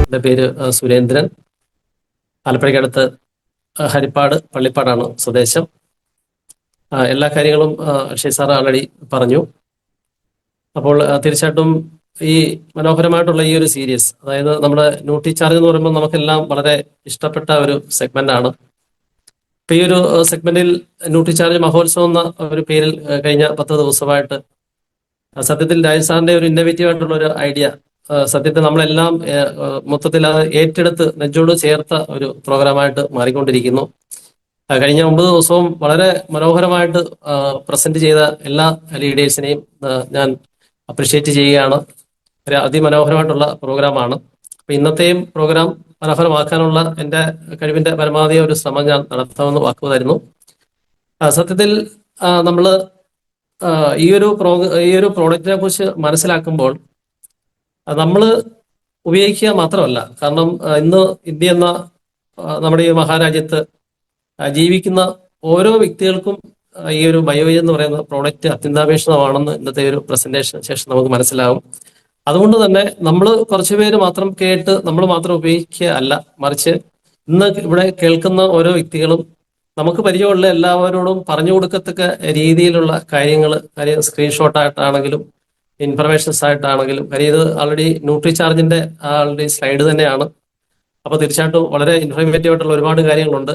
എൻ്റെ പേര് സുരേന്ദ്രൻ. ആലപ്പുഴയ്ക്കടുത്ത് ഹരിപ്പാട് പള്ളിപ്പാടാണ് സ്വദേശം. എല്ലാ കാര്യങ്ങളും അക്ഷയ് സാർ ആൾറെഡി പറഞ്ഞു. അപ്പോൾ തീർച്ചയായിട്ടും ഈ മനോഹരമായിട്ടുള്ള ഈ ഒരു സീരീസ്, അതായത് നമ്മുടെ ന്യൂട്രി ചാർജ് എന്ന് പറയുമ്പോൾ നമുക്കെല്ലാം വളരെ ഇഷ്ടപ്പെട്ട ഒരു സെഗ്മെന്റ് ആണ്. ഇപ്പൊ ഈ ഒരു സെഗ്മെന്റിൽ ന്യൂട്രി ചാർജ് മഹോത്സവം എന്ന ഒരു പേരിൽ കഴിഞ്ഞ 10 ദിവസമായിട്ട് സത്യത്തിൽ രാജ് സാറിന്റെ ഒരു ഇന്നോവേറ്റീവ് ആയിട്ടുള്ള ഒരു ഐഡിയ, സത്യത്തിൽ നമ്മളെല്ലാം മൊത്തത്തിൽ അത് ഏറ്റെടുത്ത് നെഞ്ചോട് ചേർത്ത ഒരു പ്രോഗ്രാമായിട്ട് മാറിക്കൊണ്ടിരിക്കുന്നു. കഴിഞ്ഞ 9 ദിവസവും വളരെ മനോഹരമായിട്ട് പ്രസന്റ് ചെയ്ത എല്ലാ ലീഡേഴ്സിനെയും ഞാൻ അപ്രിഷ്യേറ്റ് ചെയ്യുകയാണ്. ഒരു അതിമനോഹരമായിട്ടുള്ള പ്രോഗ്രാമാണ്. അപ്പൊ ഇന്നത്തെയും പ്രോഗ്രാം മനോഹരമാക്കാനുള്ള എൻ്റെ കഴിവിന്റെ പരമാവധി ഒരു ശ്രമം ഞാൻ നടത്താമെന്ന് വാക്കുതരുന്നു. സത്യത്തിൽ നമ്മൾ ഈ ഒരു പ്രോഡക്റ്റിനെ കുറിച്ച് മനസ്സിലാക്കുമ്പോൾ നമ്മൾ ഉപയോഗിക്കുക മാത്രമല്ല, കാരണം ഇന്ന് ഇന്ത്യ എന്ന നമ്മുടെ ഈ മഹാരാജ്യത്ത് ജീവിക്കുന്ന ഓരോ വ്യക്തികൾക്കും ഈ ഒരു ബയോജൻ എന്ന് പറയുന്ന പ്രോഡക്റ്റ് അത്യന്താപേക്ഷിതമാണെന്ന് ഇന്നത്തെ ഒരു പ്രസന്റേഷന് ശേഷം നമുക്ക് മനസ്സിലാവും. അതുകൊണ്ട് തന്നെ നമ്മൾ കുറച്ചു പേര് മാത്രം കേട്ട് നമ്മൾ മാത്രം ഉപയോഗിക്കുക അല്ല, മറിച്ച് ഇന്ന് ഇവിടെ കേൾക്കുന്ന ഓരോ വ്യക്തികളും നമുക്ക് പരിചയമുള്ള എല്ലാവരോടും പറഞ്ഞു കൊടുക്കത്തക്ക രീതിയിലുള്ള കാര്യം സ്ക്രീൻഷോട്ടായിട്ടാണെങ്കിലും ഇൻഫർമേഷൻസ് ആയിട്ടാണെങ്കിലും, കാര്യം ഇത് ആൾറെഡി ന്യൂട്രി ചാർജിന്റെ ആൾറെഡി സ്ലൈഡ് തന്നെയാണ്. അപ്പൊ തീർച്ചയായിട്ടും വളരെ ഇൻഫോർമേറ്റീവ് ആയിട്ടുള്ള ഒരുപാട് കാര്യങ്ങളുണ്ട്.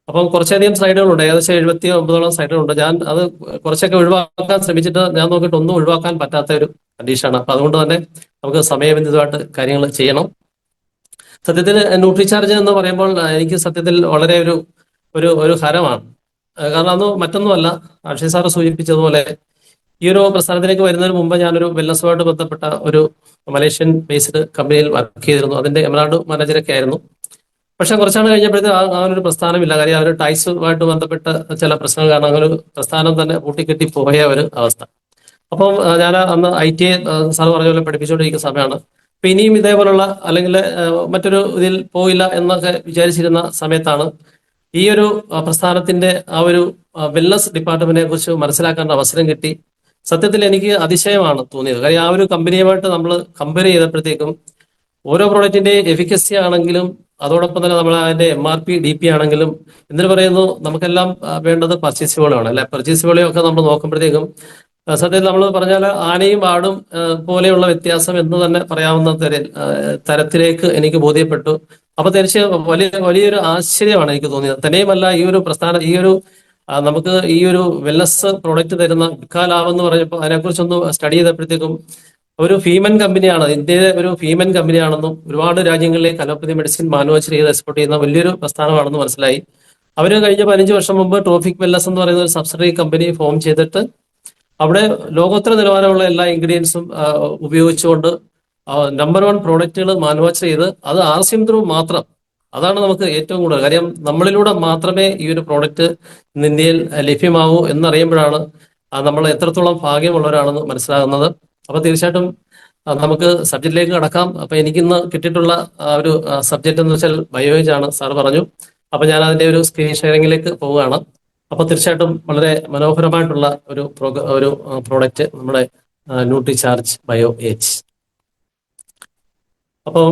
അപ്പം കുറച്ചധികം സ്ലൈഡുകളുണ്ട്, ഏകദേശം 79ഓളം സ്ലൈഡുകളുണ്ട്. ഞാൻ അത് കുറച്ചൊക്കെ ഒഴിവാക്കാൻ ശ്രമിച്ചിട്ട് ഞാൻ നോക്കിയിട്ട് ഒന്നും ഒഴിവാക്കാൻ പറ്റാത്ത ഒരു കണ്ടീഷനാണ്. അപ്പൊ അതുകൊണ്ട് തന്നെ നമുക്ക് സമയബന്ധിതമായിട്ട് കാര്യങ്ങൾ ചെയ്യണം. സത്യത്തിൽ ന്യൂട്രി ചാർജ് എന്ന് പറയുമ്പോൾ എനിക്ക് സത്യത്തിൽ വളരെ ഒരു ഹരമാണ്. കാരണം അത് മറ്റൊന്നുമല്ല, അക്ഷയ് സാറ് സൂചിപ്പിച്ചതുപോലെ ഈ ഒരു പ്രസ്ഥാനത്തിലേക്ക് വരുന്നതിന് മുമ്പ് ഞാനൊരു വെൽനസുമായിട്ട് ബന്ധപ്പെട്ട ഒരു മലേഷ്യൻ ബേസ്ഡ് കമ്പനിയിൽ വർക്ക് ചെയ്തിരുന്നു. അതിന്റെ എമറാൾഡ് മാനേജറൊക്കെ ആയിരുന്നു. പക്ഷെ കുറച്ചാണ് കഴിഞ്ഞപ്പോഴത്തെ ആ ഒരു പ്രസ്ഥാനമില്ല. കാര്യം അവർ ടാക്സുമായിട്ട് ബന്ധപ്പെട്ട ചില പ്രശ്നങ്ങൾ കാരണം അങ്ങനെ ഒരു പ്രസ്ഥാനം തന്നെ പൂട്ടിക്കെട്ടി പോയ ഒരു അവസ്ഥ. അപ്പം ഞാൻ അന്ന് ITA സാർ പറഞ്ഞ പോലെ പഠിപ്പിച്ചുകൊണ്ടിരിക്കുന്ന സമയമാണ്. അപ്പൊ ഇനിയും ഇതേപോലുള്ള അല്ലെങ്കിൽ മറ്റൊരു ഇതിൽ പോയില്ല എന്നൊക്കെ വിചാരിച്ചിരുന്ന സമയത്താണ് ഈ ഒരു പ്രസ്ഥാനത്തിന്റെ ആ ഒരു വെൽനസ് ഡിപ്പാർട്ട്മെന്റിനെ കുറിച്ച് മനസ്സിലാക്കേണ്ട അവസരം കിട്ടി. സത്യത്തിൽ എനിക്ക് അതിശയമാണ് തോന്നിയത്. കാര്യം ആ ഒരു കമ്പനിയുമായിട്ട് നമ്മൾ കമ്പയർ ചെയ്തപ്പോഴത്തേക്കും ഓരോ പ്രോഡക്റ്റിന്റെ എഫിക്കസി ആണെങ്കിലും അതോടൊപ്പം തന്നെ നമ്മൾ അതിന്റെ MRP DP ആണെങ്കിലും എന്തിനു പറയുന്നു, നമുക്കെല്ലാം വേണ്ടത് പർച്ചേസ് വോളിയമാണ് അല്ലെ. പർച്ചേസ് വോളിയം ഒക്കെ നമ്മൾ നോക്കുമ്പോഴത്തേക്കും സത്യത്തിൽ നമ്മൾ പറഞ്ഞാൽ ആനയും ആടും പോലെയുള്ള വ്യത്യാസം എന്ന് തന്നെ പറയാവുന്ന തരത്തിലേക്ക് എനിക്ക് ബോധ്യപ്പെട്ടു. അപ്പൊ തീർച്ചയായും വലിയൊരു ആശ്ചര്യമാണ് എനിക്ക് തോന്നിയത്. തന്നെയുമല്ല, ഈ ഒരു പ്രസ്ഥാനം നമുക്ക് ഈ ഒരു വെൽനസ് പ്രോഡക്റ്റ് തരുന്ന വിക്കാലാവ് എന്ന് പറഞ്ഞപ്പോൾ അതിനെക്കുറിച്ചൊന്ന് സ്റ്റഡി ചെയ്തപ്പോഴത്തേക്കും ഒരു ഫീമൻ കമ്പനിയാണ്, ഇന്ത്യയിലെ ഒരു ഫീമൻ കമ്പനിയാണെന്നും ഒരുപാട് രാജ്യങ്ങളിലേക്ക് അലോപ്പതി മെഡിസിൻ മാനുഫാക്ചർ ചെയ്ത് എക്സ്പോർട്ട് ചെയ്യുന്ന വലിയൊരു പ്രസ്ഥാനമാണെന്ന് മനസ്സിലായി. അവർ കഴിഞ്ഞ 15 വർഷം മുമ്പ് ട്രോഫിക് വെൽനസ് എന്ന് പറയുന്ന ഒരു സബ്സിഡറി കമ്പനി ഫോം ചെയ്തിട്ട് അവിടെ ലോകോത്തര നിലവാരമുള്ള എല്ലാ ഇൻഗ്രീഡിയൻസും ഉപയോഗിച്ചുകൊണ്ട് നമ്പർ 1 പ്രോഡക്റ്റുകൾ മാനുഫാക്ചർ ചെയ്ത് അത് RCM ത്രൂ മാത്രം, അതാണ് നമുക്ക് ഏറ്റവും കൂടുതൽ കാര്യം. നമ്മളിലൂടെ മാത്രമേ ഈ ഒരു പ്രോഡക്റ്റ് ഇന്ത്യയിൽ ലഭ്യമാവൂ എന്നറിയുമ്പോഴാണ് നമ്മൾ എത്രത്തോളം ഭാഗ്യമുള്ളവരാണെന്ന് മനസ്സിലാകുന്നത്. അപ്പൊ തീർച്ചയായിട്ടും നമുക്ക് സബ്ജക്റ്റിലേക്ക് കടക്കാം. അപ്പൊ എനിക്കിന്ന് കിട്ടിയിട്ടുള്ള ഒരു സബ്ജക്റ്റ് എന്ന് വെച്ചാൽ ബയോയേജ് ആണ്, സാർ പറഞ്ഞു. അപ്പൊ ഞാൻ അതിന്റെ ഒരു സ്ക്രീൻ ഷെയറിംഗിലേക്ക് പോവുകയാണ്. അപ്പൊ തീർച്ചയായിട്ടും വളരെ മനോഹരമായിട്ടുള്ള ഒരു പ്രോഡക്റ്റ് നമ്മുടെ ന്യൂട്രി ചാർജ് ബയോയേജ്. അപ്പോൾ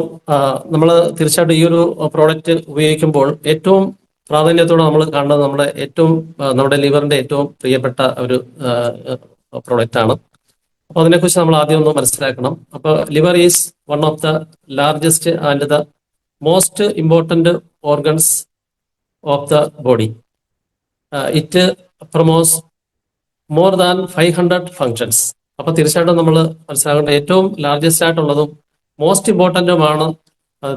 നമ്മൾ തീർച്ചയായിട്ടും ഈ ഒരു പ്രോഡക്റ്റ് ഉപയോഗിക്കുമ്പോൾ ഏറ്റവും പ്രാധാന്യത്തോടെ നമ്മൾ കാണുന്നത് നമ്മുടെ ലിവറിന്റെ ഏറ്റവും പ്രിയപ്പെട്ട ഒരു പ്രോഡക്റ്റ് ആണ്. അപ്പൊ അതിനെക്കുറിച്ച് നമ്മൾ ആദ്യം ഒന്ന് മനസ്സിലാക്കണം. അപ്പൊ liver is one of the largest and the most important organs of the body. It promos more than 500 functions. അപ്പൊ തീർച്ചയായിട്ടും നമ്മൾ മനസ്സിലാക്കേണ്ട ഏറ്റവും ലാർജസ്റ്റ് ആയിട്ടുള്ളതും മോസ്റ്റ് ഇമ്പോർട്ടന്റുമാണ്.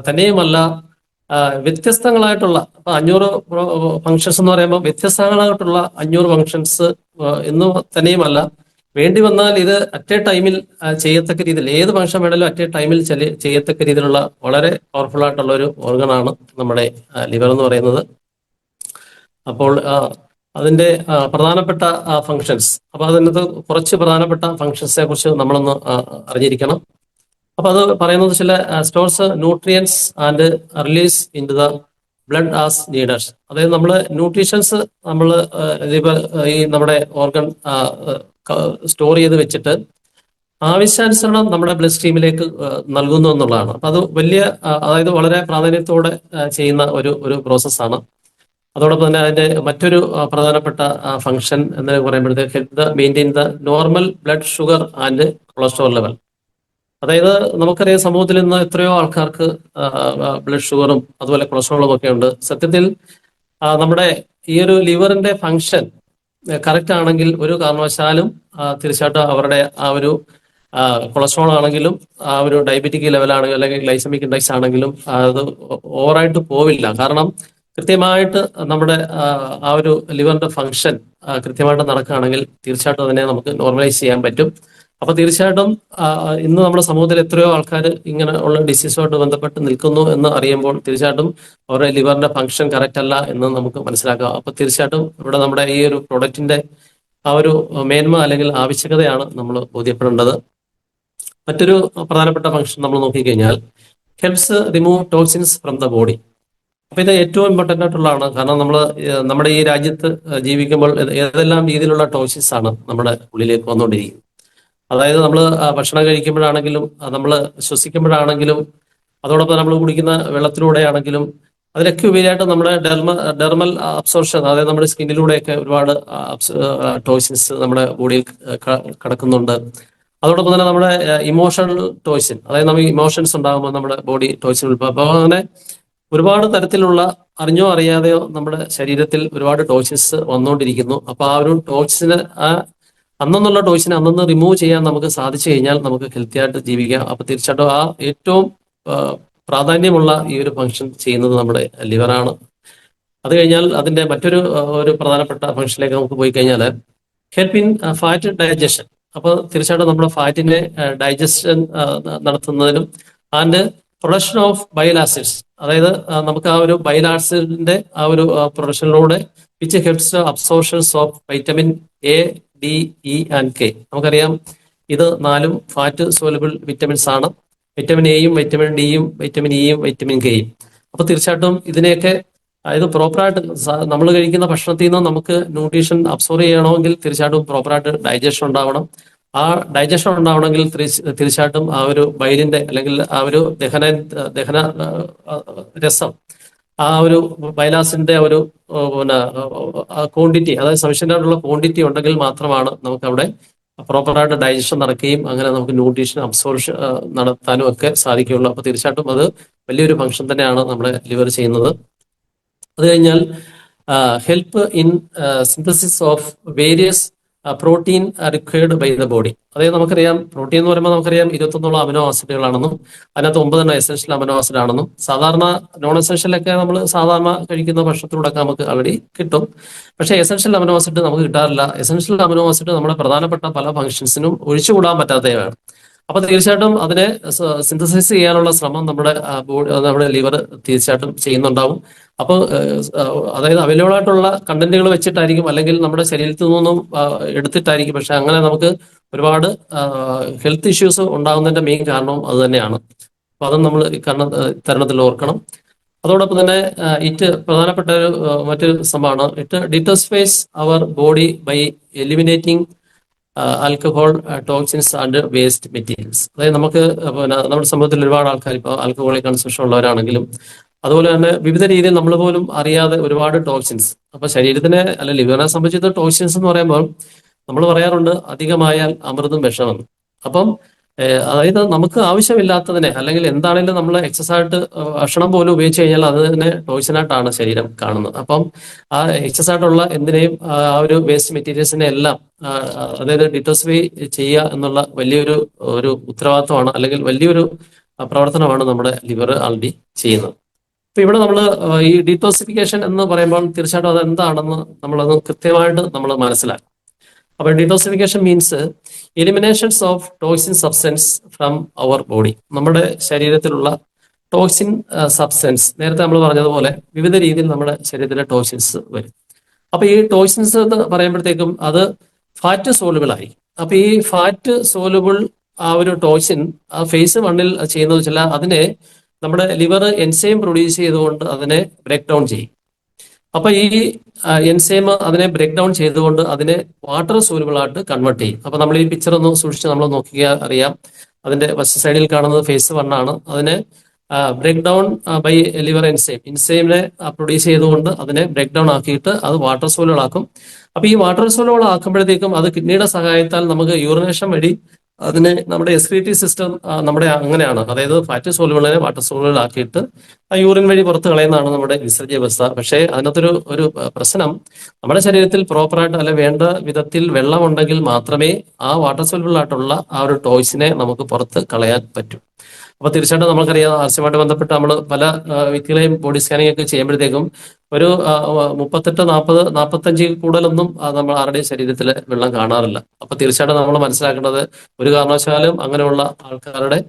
തന്നെയുമല്ല, വ്യത്യസ്തങ്ങളായിട്ടുള്ള 500 ഫങ്ഷൻസ് എന്ന് പറയുമ്പോൾ വ്യത്യസ്തങ്ങളായിട്ടുള്ള 500 ഫങ്ഷൻസ് എന്ന് തന്നെയുമല്ല, വേണ്ടി വന്നാൽ ഇത് അറ്റ് എ ടൈമിൽ ചെയ്യത്തക്ക രീതിയിൽ ഏത് ഫങ്ഷൻ വേണമെങ്കിലും അറ്റ് എ ടൈമിൽ ചെയ്യത്തക്ക രീതിയിലുള്ള വളരെ പവർഫുൾ ആയിട്ടുള്ള ഒരു ഓർഗനാണ് നമ്മുടെ ലിവർ എന്ന് പറയുന്നത്. അപ്പോൾ അതിന്റെ പ്രധാനപ്പെട്ട ഫങ്ഷൻസ്, അപ്പൊ അതിനകത്ത് കുറച്ച് പ്രധാനപ്പെട്ട ഫങ്ഷൻസിനെ കുറിച്ച് നമ്മളൊന്ന് അറിഞ്ഞിരിക്കണം. അപ്പൊ അത് പറയുന്നത് വെച്ചാൽ stores nutrients and release into the blood as needed. അതായത് നമ്മൾ ന്യൂട്രീഷൻസ് ഈ നമ്മുടെ ഓർഗൻ സ്റ്റോർ ചെയ്ത് വെച്ചിട്ട് ആവശ്യാനുസരണം നമ്മുടെ ബ്ലഡ് സ്ട്രീമിലേക്ക് നൽകുന്നു എന്നുള്ളതാണ്. അപ്പൊ അത് വലിയ അതായത് വളരെ പ്രാധാന്യത്തോടെ ചെയ്യുന്ന ഒരു ഒരു പ്രോസസ്സാണ്. അതോടൊപ്പം തന്നെ അതിന്റെ മറ്റൊരു പ്രധാനപ്പെട്ട ഫംഗ്ഷൻ എന്ന് പറയുമ്പോഴത്തേക്ക് help the maintain the normal blood sugar and cholesterol level. അതായത് നമുക്കറിയാം സമൂഹത്തിൽ ഇന്ന് എത്രയോ ആൾക്കാർക്ക് ബ്ലഡ് ഷുഗറും അതുപോലെ കൊളസ്ട്രോളും ഒക്കെ ഉണ്ട്. സത്യത്തിൽ നമ്മുടെ ഈ ഒരു ലിവറിന്റെ ഫംഗ്ഷൻ കറക്റ്റ് ആണെങ്കിൽ ഒരു കാരണവശാലും തീർച്ചയായിട്ടും അവരുടെ ആ ഒരു കൊളസ്ട്രോൾ ആണെങ്കിലും ആ ഒരു ഡയബറ്റിക് ലെവലാണെങ്കിലും അല്ലെങ്കിൽ ഗ്ലൈസമിക് ഇൻഡെക്സ് ആണെങ്കിലും അത് ഓവറായിട്ട് പോവില്ല. കാരണം കൃത്യമായിട്ട് നമ്മുടെ ആ ഒരു ലിവറിന്റെ ഫംഗ്ഷൻ കൃത്യമായിട്ട് നടക്കുകയാണെങ്കിൽ തീർച്ചയായിട്ടും അതിനെ നമുക്ക് നോർമലൈസ് ചെയ്യാൻ പറ്റും. അപ്പൊ തീർച്ചയായിട്ടും ഇന്ന് നമ്മുടെ സമൂഹത്തിൽ എത്രയോ ആൾക്കാർ ഇങ്ങനെ ഉള്ള ഡിസീസുമായിട്ട് ബന്ധപ്പെട്ട് നിൽക്കുന്നു എന്ന് അറിയുമ്പോൾ തീർച്ചയായിട്ടും അവരുടെ ലിവറിന്റെ ഫംഗ്ഷൻ കറക്റ്റ് അല്ല എന്ന് നമുക്ക് മനസ്സിലാക്കാം. അപ്പൊ തീർച്ചയായിട്ടും ഇവിടെ നമ്മുടെ ഈ ഒരു പ്രൊഡക്റ്റിന്റെ ആ ഒരു മേന്മ അല്ലെങ്കിൽ ആവശ്യകതയാണ് നമ്മൾ ബോധ്യപ്പെടേണ്ടത്. മറ്റൊരു പ്രധാനപ്പെട്ട ഫംഗ്ഷൻ നമ്മൾ നോക്കിക്കഴിഞ്ഞാൽ helps remove toxins from the body. അപ്പൊ ഇത് ഏറ്റവും ഇമ്പോർട്ടൻ്റ് ആയിട്ടുള്ളതാണ്. കാരണം നമ്മൾ നമ്മുടെ ഈ രാജ്യത്ത് ജീവിക്കുമ്പോൾ ഏതെല്ലാം രീതിയിലുള്ള ടോക്സിൻസ് ആണ് നമ്മുടെ ഉള്ളിലേക്ക് വന്നുകൊണ്ടിരിക്കുന്നത്. അതായത് നമ്മൾ ഭക്ഷണം കഴിക്കുമ്പോഴാണെങ്കിലും നമ്മൾ ശ്വസിക്കുമ്പോഴാണെങ്കിലും അതോടൊപ്പം നമ്മൾ കുടിക്കുന്ന വെള്ളത്തിലൂടെയാണെങ്കിലും അതിലൊക്കെ ഉപരിയായിട്ട് നമ്മുടെ ഡെർമൽ അബ്സോർപ്ഷൻ, അതായത് നമ്മുടെ സ്കിന്നിലൂടെയൊക്കെ ഒരുപാട് ടോക്സിൻസ് നമ്മുടെ ബോഡിയിൽ കടക്കുന്നുണ്ട്. അതോടൊപ്പം തന്നെ നമ്മുടെ ഇമോഷണൽ ടോക്സിൻ, അതായത് നമുക്ക് ഇമോഷൻസ് ഉണ്ടാകുമ്പോൾ നമ്മുടെ ബോഡി ടോക്സിൻ ഉൾപ്പെടും. അപ്പോൾ അങ്ങനെ ഒരുപാട് തരത്തിലുള്ള അറിഞ്ഞോ അറിയാതെയോ നമ്മുടെ ശരീരത്തിൽ ഒരുപാട് ടോക്സിൻസ് വന്നുകൊണ്ടിരിക്കുന്നു. അപ്പൊ ആ ഒരു ടോക്സിന് അന്നുള്ള ടോക്സിനെ അന്നന്ന് റിമൂവ് ചെയ്യാൻ നമുക്ക് സാധിച്ചു കഴിഞ്ഞാൽ നമുക്ക് ഹെൽത്തി ആയിട്ട് ജീവിക്കാം. അപ്പൊ തീർച്ചയായിട്ടും ആ ഏറ്റവും പ്രാധാന്യമുള്ള ഈ ഒരു ഫംഗ്ഷൻ ചെയ്യുന്നത് നമ്മുടെ ലിവറാണ്. അത് കഴിഞ്ഞാൽ അതിന്റെ മറ്റൊരു ഒരു പ്രധാനപ്പെട്ട ഫംഗ്ഷനിലേക്ക് നമുക്ക് പോയി കഴിഞ്ഞാൽ ഹെൽപ്പ് ഇൻ ഫാറ്റ് ഡൈജഷൻ. അപ്പോൾ തീർച്ചയായിട്ടും നമ്മുടെ ഫാറ്റിനെ ഡൈജഷൻ നടത്തുന്നതിനും and production of bile acids, അതായത് നമുക്ക് ആ ഒരു ബൈൽ ആസിഡിന്റെ ആ ഒരു പ്രൊഡക്ഷനിലൂടെ which helps absorptions of vitamin A, D, E and K. നമുക്കറിയാം ഇത് 4 ഫാറ്റ് സോലബിൾ വിറ്റമിൻസ് ആണ്. വൈറ്റമിൻ എയും വൈറ്റമിൻ ഡിയും വൈറ്റമിൻ ഇയും വൈറ്റമിൻ കെയും. അപ്പൊ തീർച്ചയായിട്ടും ഇതിനെയൊക്കെ അതായത് പ്രോപ്പറായിട്ട് നമ്മൾ കഴിക്കുന്ന ഭക്ഷണത്തിൽ നിന്ന് നമുക്ക് ന്യൂട്രീഷൻ അബ്സോർവ് ചെയ്യണമെങ്കിൽ തീർച്ചയായിട്ടും പ്രോപ്പറായിട്ട് ഡൈജഷൻ ഉണ്ടാവണം. ആ ഡൈജഷൻ ഉണ്ടാവണമെങ്കിൽ തീർച്ചയായിട്ടും ആ ഒരു ബൈലിന്റെ അല്ലെങ്കിൽ ആ ഒരു ദഹന രസം, ആ ഒരു ബൈലാസിന്റെ ഒരു പിന്നെ ക്വാണ്ടിറ്റി, അതായത് സഫീഷ്യന്റ് ആയിട്ടുള്ള ക്വാണ്ടിറ്റി ഉണ്ടെങ്കിൽ മാത്രമാണ് നമുക്ക് അവിടെ പ്രോപ്പറായിട്ട് ഡൈജഷൻ നടക്കുകയും അങ്ങനെ നമുക്ക് ന്യൂട്രീഷൻ അബ്സോർപ്ഷൻ നടത്താനും ഒക്കെ സാധിക്കുകയുള്ളൂ. അപ്പൊ തീർച്ചയായിട്ടും അത് വലിയൊരു ഫംഗ്ഷൻ തന്നെയാണ് നമ്മുടെ ലിവർ ചെയ്യുന്നത്. അത് കഴിഞ്ഞാൽ help in synthesis of various protein required by the body. അതായത് നമുക്കറിയാം പ്രോട്ടീൻ എന്ന് പറയുമ്പോൾ നമുക്കറിയാം 21 അമിനോ ആസിഡുകളാണെന്നും അതിനകത്ത് 9 എസെൻഷ്യൽ അമിനോ ആസിഡ് ആണെന്നും. സാധാരണ നോൺ എസെൻഷ്യലൊക്കെ നമ്മൾ സാധാരണ കഴിക്കുന്ന ഭക്ഷണത്തിലൂടെ നമുക്ക് ആൾറെഡി കിട്ടും. പക്ഷേ എസെൻഷ്യൽ അമിനോ ആസിഡ് നമുക്ക് കിട്ടാറില്ല. എസെൻഷ്യൽ അമിനോ ആസിഡ് നമ്മുടെ പ്രധാനപ്പെട്ട പല ഫംഗ്ഷൻസിനും ഒഴിച്ചുകൂടാൻ പറ്റാത്തവയാണ്. അപ്പൊ തീർച്ചയായിട്ടും അതിനെ സിന്തസൈസ് ചെയ്യാനുള്ള ശ്രമം നമ്മുടെ ലിവർ തീർച്ചയായിട്ടും ചെയ്യുന്നുണ്ടാവും. അപ്പോൾ അതായത് അവൈലബിൾ ആയിട്ടുള്ള കണ്ടന്റുകൾ വെച്ചിട്ടായിരിക്കും അല്ലെങ്കിൽ നമ്മുടെ ശരീരത്തിൽ നിന്നും എടുത്തിട്ടായിരിക്കും. പക്ഷെ അങ്ങനെ നമുക്ക് ഒരുപാട് ഹെൽത്ത് ഇഷ്യൂസ് ഉണ്ടാകുന്നതിന്റെ മെയിൻ കാരണവും അത് തന്നെയാണ്. അപ്പൊ അതും നമ്മൾ തരുണത്തിൽ ഓർക്കണം. അതോടൊപ്പം തന്നെ പ്രധാനപ്പെട്ട ഒരു മറ്റൊരു സംഭവമാണ് it detoxifies our body by eliminating alcohol, toxins and waste materials. അതായത് നമുക്ക് പിന്നെ നമ്മുടെ സമൂഹത്തിൽ ഒരുപാട് ആൾക്കാർ ഇപ്പോൾ ആൽക്കഹോളിക് കൺസംഷൻ ഉള്ളവരാണെങ്കിലും അതുപോലെ തന്നെ വിവിധ രീതിയിൽ നമ്മൾ പോലും അറിയാതെ ഒരുപാട് ടോക്സിൻസ്, അപ്പൊ ശരീരത്തിനെ അല്ല ലിവറിനെ സംബന്ധിച്ച് ടോക്സിൻസ് എന്ന് പറയുമ്പോൾ നമ്മൾ പറയാറുണ്ട് അധികമായാൽ അമൃതും വിഷമെന്ന്. അപ്പം അതായത് നമുക്ക് ആവശ്യമില്ലാത്തതിനെ അല്ലെങ്കിൽ എന്താണെങ്കിലും നമ്മൾ എക്സസ് ആയിട്ട് ഭക്ഷണം പോലും ഉപയോഗിച്ച് കഴിഞ്ഞാൽ അത് തന്നെ ടോക്സിനായിട്ടാണ് ശരീരം കാണുന്നത്. അപ്പം ആ എക്സസ് ആയിട്ടുള്ള എന്തിനേയും ആ ഒരു വേസ്റ്റ് മെറ്റീരിയൽസിനെ എല്ലാം അതായത് ഡിറ്റോസിഫൈ ചെയ്യുക എന്നുള്ള വലിയൊരു ഉത്തരവാദിത്വമാണ് അല്ലെങ്കിൽ വലിയൊരു പ്രവർത്തനമാണ് നമ്മുടെ ലിവർ ആൾറെഡി ചെയ്യുന്നത്. അപ്പൊ ഇവിടെ നമ്മൾ ഈ ഡീറ്റോസിഫിക്കേഷൻ എന്ന് പറയുമ്പോൾ തീർച്ചയായിട്ടും അത് എന്താണെന്ന് നമ്മളത് കൃത്യമായിട്ട് നമ്മൾ മനസ്സിലാക്കും. അപ്പൊ detoxification means eliminations of toxin substance from our body. നമ്മുടെ ശരീരത്തിലുള്ള ടോക്സിൻ സബ്സ്റ്റൻസ്, നേരത്തെ നമ്മൾ പറഞ്ഞതുപോലെ വിവിധ രീതിയിൽ നമ്മുടെ ശരീരത്തിലെ ടോക്സിൻസ് വരും. അപ്പൊ ഈ ടോക്സിൻസ് എന്ന് പറയുമ്പോഴത്തേക്കും അത് ഫാറ്റ് സോലുബിൾ ആയി. അപ്പൊ ഈ ഫാറ്റ് സോലുബിൾ ആ ഒരു ടോക്സിൻ ആ ഫേസ് 1 ചെയ്യുന്നത് വെച്ചാൽ അതിനെ നമ്മുടെ ലിവർ എൻസൈം പ്രൊഡ്യൂസ് ചെയ്തുകൊണ്ട് അതിനെ ബ്രേക്ക് ഡൗൺ ചെയ്യും. അപ്പൊ ഈ എൻസൈം അതിനെ ബ്രേക്ക് ഡൗൺ ചെയ്തുകൊണ്ട് അതിനെ വാട്ടർ സോലുബിൾ ആയിട്ട് കൺവേർട്ട് ചെയ്യും. അപ്പൊ നമ്മൾ ഈ പിക്ചർ ഒന്ന് സൂക്ഷിച്ച് നമ്മൾ നോക്കിയാൽ അറിയാം. അതിന്റെ വശ സൈഡിൽ കാണുന്നത് ഫേസ് 1 ആണ്. അതിനെ ബ്രേക്ക് ഡൗൺ ബൈ ലിവർ ഇൻസൈമിനെ പ്രൊഡ്യൂസ് ചെയ്തുകൊണ്ട് അതിനെ ബ്രേക്ക് ഡൗൺ ആക്കിയിട്ട് അത് വാട്ടർ സോലുബിൾ ആക്കും. അപ്പൊ ഈ വാട്ടർ സോലുബിൾ ആക്കുമ്പോഴത്തേക്കും അത് കിഡ്നിയുടെ സഹായത്താൽ നമുക്ക് യൂറിനേഷൻ വഴി അതിനെ നമ്മുടെ എക്സ്ക്രീറ്ററി സിസ്റ്റം നമ്മുടെ അങ്ങനെയാണ്. അതായത് ഫാറ്റ് സോലുബിളിനെ വാട്ടർ സോലുബിൾ ആക്കിയിട്ട് ആ യൂറിൻ വഴി പുറത്ത് കളയുന്നതാണ് നമ്മുടെ വിസർജ്യ വ്യവസ്ഥ. പക്ഷേ അതിനകത്തൊരു ഒരു പ്രശ്നം, നമ്മുടെ ശരീരത്തിൽ പ്രോപ്പറായിട്ട് അല്ലെ വേണ്ട വിധത്തിൽ വെള്ളം ഉണ്ടെങ്കിൽ മാത്രമേ ആ വാട്ടർ സോലുബിൾ ആയിട്ടുള്ള ആ ഒരു ടോയ്സിനെ നമുക്ക് പുറത്ത് കളയാൻ പറ്റൂ. അപ്പൊ തീർച്ചയായിട്ടും നമുക്കറിയാം, ആർസിയുമായിട്ട് ബന്ധപ്പെട്ട് നമ്മൾ പല വ്യക്തികളെയും ബോഡി സ്കാനിങ് ഒക്കെ ചെയ്യുമ്പോഴത്തേക്കും ഒരു 38, 40, 45 കൂടുതലൊന്നും നമ്മൾ ആരുടെയും ശരീരത്തിൽ വെള്ളം കാണാറില്ല. അപ്പൊ തീർച്ചയായിട്ടും നമ്മൾ മനസ്സിലാക്കേണ്ടത്, ഒരു കാരണവശാലും അങ്ങനെയുള്ള ആൾക്കാരുടെ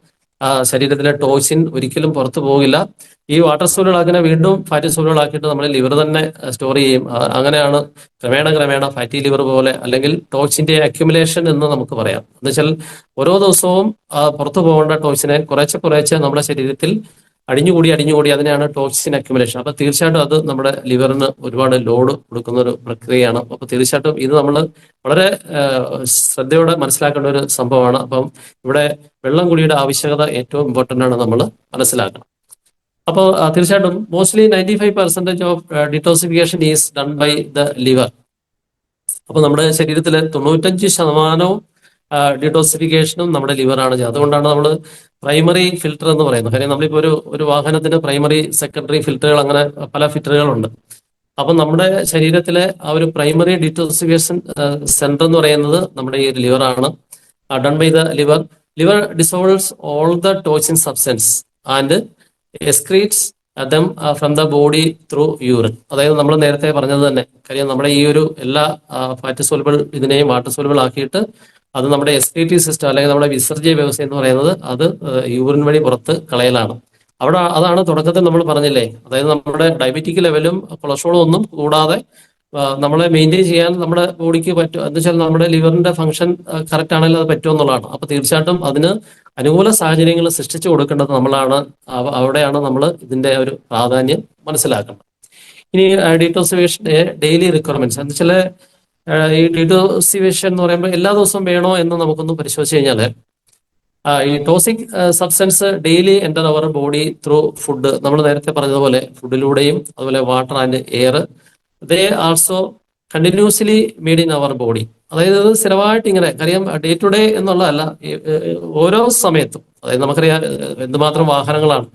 ശരീരത്തിലെ ടോക്സിൻ ഒരിക്കലും പുറത്തു പോകില്ല. ഈ വാട്ടർ സോലുകളാക്കിനെ വീണ്ടും ഫാറ്റി സോലുകളാക്കിയിട്ട് നമ്മൾ ലിവർ തന്നെ സ്റ്റോർ ചെയ്യും. അങ്ങനെയാണ് ക്രമേണ ഫാറ്റി ലിവർ പോലെ, അല്ലെങ്കിൽ ടോക്സിന്റെ അക്യുമുലേഷൻ എന്ന് നമുക്ക് പറയാം. എന്ന് വെച്ചാൽ ഓരോ ദിവസവും പുറത്തു പോകേണ്ട ടോക്സിനെ കുറേശ്ശെ നമ്മുടെ ശരീരത്തിൽ അടിഞ്ഞുകൂടി അതിനെയാണ് ടോക്സിൻ അക്യുമുലേഷൻ. അപ്പൊ തീർച്ചയായിട്ടും അത് നമ്മുടെ ലിവറിന് ഒരുപാട് ലോഡ് കൊടുക്കുന്ന ഒരു പ്രക്രിയയാണ്. അപ്പൊ തീർച്ചയായിട്ടും ഇത് നമ്മൾ വളരെ ശ്രദ്ധയോടെ മനസ്സിലാക്കേണ്ട ഒരു സംഭവമാണ്. അപ്പം ഇവിടെ വെള്ളം കുടിയുടെ ആവശ്യകത ഏറ്റവും ഇമ്പോർട്ടൻ്റ് ആണ് നമ്മൾ മനസ്സിലാക്കണം. അപ്പോൾ തീർച്ചയായിട്ടും mostly 95% of detoxification is done by the liver. അപ്പൊ നമ്മുടെ ശരീരത്തിലെ 95% ഡിറ്റോക്സിഫിക്കേഷനും നമ്മുടെ ലിവറാണ് ചെയ്യുന്നത്. അതുകൊണ്ടാണ് നമ്മൾ പ്രൈമറി ഫിൽട്ടർ എന്ന് പറയുന്നത്. കാര്യം നമ്മളിപ്പോൾ ഒരു വാഹനത്തിന് പ്രൈമറി, സെക്കൻഡറി ഫിൽറ്ററുകൾ, അങ്ങനെ പല ഫിൽറ്ററുകളുണ്ട്. അപ്പൊ നമ്മുടെ ശരീരത്തിലെ ആ ഒരു പ്രൈമറി ഡിറ്റോക്സിഫിക്കേഷൻ സെന്റർ എന്ന് പറയുന്നത് നമ്മുടെ ഈ ലിവറാണ്. Done by the liver. Liver dissolves all the toxin substance and excretes them from the body through urine. അതായത് നമ്മൾ നേരത്തെ പറഞ്ഞത് തന്നെ, കാര്യം നമ്മുടെ ഈ ഒരു എല്ലാ ഫാറ്റ് സോലുബിൾ ഇതിനെയും വാട്ടർ സോലുബിൾ ആക്കിയിട്ട് അത് നമ്മുടെ എക്സ്ക്രീറ്ററി സിസ്റ്റം, അല്ലെങ്കിൽ നമ്മുടെ വിസർജ്യ വ്യവസ്ഥ എന്ന് പറയുന്നത് അത് യൂറിൻ വഴി പുറത്ത് കളയലാണ്. അതാണ് തുടക്കത്തിൽ നമ്മൾ പറഞ്ഞില്ലേ, അതായത് നമ്മുടെ ഡയബറ്റിക് ലെവലും കൊളസ്ട്രോളും ഒന്നും കൂടാതെ നമ്മളെ മെയിൻറ്റെയിൻ ചെയ്യാൻ നമ്മുടെ ബോഡിക്ക് പറ്റും. എന്ന് വെച്ചാൽ നമ്മുടെ ലിവറിന്റെ ഫംഗ്ഷൻ കറക്റ്റ് ആണെങ്കിൽ അത് പറ്റുമെന്നുള്ളതാണ്. അപ്പൊ തീർച്ചയായിട്ടും അതിന് അനുകൂല സാഹചര്യങ്ങൾ സൃഷ്ടിച്ചു കൊടുക്കേണ്ടത് നമ്മളാണ്. അവിടെയാണ് നമ്മൾ ഇതിന്റെ ഒരു പ്രാധാന്യം മനസ്സിലാക്കേണ്ടത്. ഇനി ഡീറ്റോക്സിഫിക്കേഷൻ ഡെയിലി റിക്വയർമെന്റ്സ് എന്ന് വെച്ചാൽ, ഈ ഡീറ്റോക്സിഫിക്കേഷൻ എന്ന് പറയുമ്പോൾ എല്ലാ ദിവസവും വേണോ എന്ന് നമുക്കൊന്ന് പരിശോധിച്ച് കഴിഞ്ഞാൽ, ഈ toxic substance daily enter our body through food. നമ്മൾ നേരത്തെ പറഞ്ഞതുപോലെ ഫുഡിലൂടെയും അതുപോലെ water and air, they also continuously made in our body. അതായത് ഇത് സ്ഥിരമായിട്ട് ഇങ്ങനെ, കാര്യം ഡേ ടു ഡേ എന്നുള്ളതല്ല, ഓരോ സമയത്തും. അതായത് നമുക്കറിയാം എന്തുമാത്രം വാഹനങ്ങളാണ്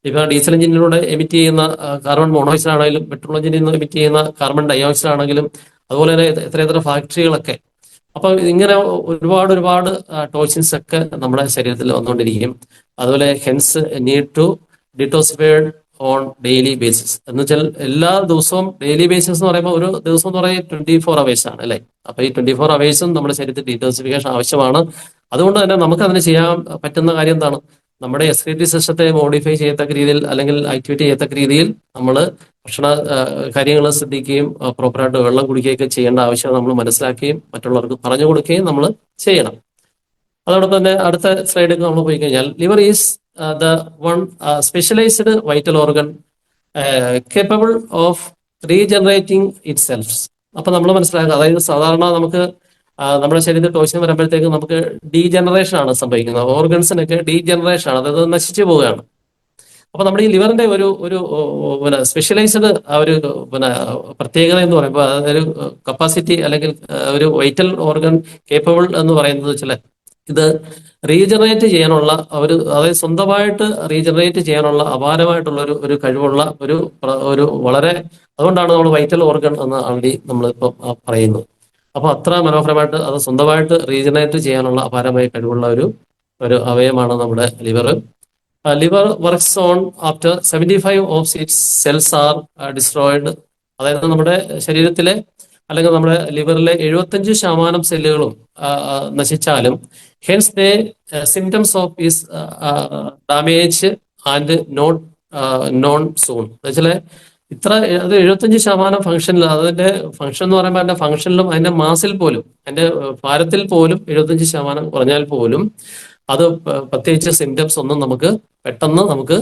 ഇപ്പൊ ഡീസൽ എഞ്ചിനിലൂടെ എമിറ്റ് ചെയ്യുന്ന കാർബൺ മോണോക്സൈഡ് ആണെങ്കിലും, പെട്രോൾ എഞ്ചിനിൽ നിന്ന് എമിറ്റ് ചെയ്യുന്ന കാർബൺ ഡയോക്സൈഡ് ആണെങ്കിലും, അതുപോലെ തന്നെ എത്ര ഫാക്ടറികളൊക്കെ. അപ്പൊ ഇങ്ങനെ ഒരുപാട് ടോക്സിൻസ് ഒക്കെ നമ്മുടെ ശരീരത്തിൽ വന്നുകൊണ്ടിരിക്കും. അതുപോലെ hence need to detoxified on daily basis. എന്ന് വെച്ചാൽ എല്ലാ ദിവസവും ഡെയിലി ബേസിസ് എന്ന് പറയുമ്പോൾ, ഒരു ദിവസം എന്ന് പറയുന്നത് 24 hours ആണ് അല്ലെ. അപ്പൊ ഈ 24 hours നമ്മുടെ ശരീരത്തിൽ ഡീറ്റോക്സിഫിക്കേഷൻ ആവശ്യമാണ്. അതുകൊണ്ട് തന്നെ നമുക്ക് അതിന് ചെയ്യാൻ പറ്റുന്ന കാര്യം എന്താണ്, നമ്മുടെ എക്സ്ക്രീറ്ററി സിസ്റ്റത്തെ മോഡിഫൈ ചെയ്യത്തക്ക രീതിയിൽ, അല്ലെങ്കിൽ ആക്ടിവേറ്റ് ചെയ്യത്തക്ക രീതിയിൽ നമ്മൾ ഭക്ഷണ കാര്യങ്ങൾ ശ്രദ്ധിക്കുകയും പ്രോപ്പറായിട്ട് വെള്ളം കുടിക്കുകയൊക്കെ ചെയ്യേണ്ട ആവശ്യം നമ്മൾ മനസ്സിലാക്കുകയും മറ്റുള്ളവർക്ക് പറഞ്ഞു കൊടുക്കുകയും നമ്മൾ ചെയ്യണം. അതോടൊപ്പം തന്നെ അടുത്ത സ്ലൈഡിലേക്ക് നമ്മൾ പോയി കഴിഞ്ഞാൽ, liver is the one specialised vital organ capable of regenerating it self. അപ്പൊ നമ്മൾ മനസ്സിലാക്കുക, അതായത് സാധാരണ നമുക്ക് നമ്മുടെ ശരീരത്തിൽ ടോക്സിൻ വരുമ്പോഴത്തേക്ക് നമുക്ക് ഡീജനറേഷൻ ആണ് സംഭവിക്കുന്നത്. ഓർഗൻസിനൊക്കെ ഡീജനറേഷൻ ആണ്, അതായത് നശിച്ചു പോവുകയാണ്. അപ്പൊ നമ്മുടെ ഈ ലിവറിന്റെ ഒരു സ്പെഷ്യലൈസ്ഡ് ഒരു പ്രത്യേകത എന്ന് പറയുമ്പോൾ, അതൊരു കപ്പാസിറ്റി, അല്ലെങ്കിൽ ഒരു വൈറ്റൽ ഓർഗൻ കേപ്പബിൾ എന്ന് പറയുന്നത് വെച്ചാൽ, ഇത് റീജനറേറ്റ് ചെയ്യാനുള്ള അതായത് സ്വന്തമായിട്ട് റീജനറേറ്റ് ചെയ്യാനുള്ള അപാരമായിട്ടുള്ള ഒരു കഴിവുള്ള ഒരു വളരെ, അതുകൊണ്ടാണ് നമ്മൾ വൈറ്റൽ ഓർഗൻ എന്ന് ആൾറെഡി നമ്മളിപ്പോൾ പറയുന്നത്. അപ്പൊ അത്ര മനോഹരമായിട്ട് അത് സ്വന്തമായിട്ട് റീജനറേറ്റ് ചെയ്യാനുള്ള അപാരമായ കഴിവുള്ള ഒരു അവയവമാണ് നമ്മുടെ ലിവർ. Liver works on after 75 of its cells are destroyed. അതായത് നമ്മുടെ ശരീരത്തിലെ, അല്ലെങ്കിൽ നമ്മുടെ ലിവറിലെ 75% സെല്ലുകളും നശിച്ചാലും, hence they symptoms of is damage and known soon. എന്നുവെച്ചാൽ അത് 75% ഫംഗ്ഷനിൽ, അതിന്റെ ഫംഗ്ഷൻ എന്ന് പറയുമ്പോൾ അതിന്റെ ഫംഗ്ഷനിലും അതിന്റെ മാസിൽ പോലും, അതിന്റെ ഭാരത്തിൽ പോലും 75% കുറഞ്ഞാൽ പോലും അത് പ്രത്യേകിച്ച് സിംറ്റംസ് ഒന്നും നമുക്ക് പെട്ടെന്ന് നമുക്ക്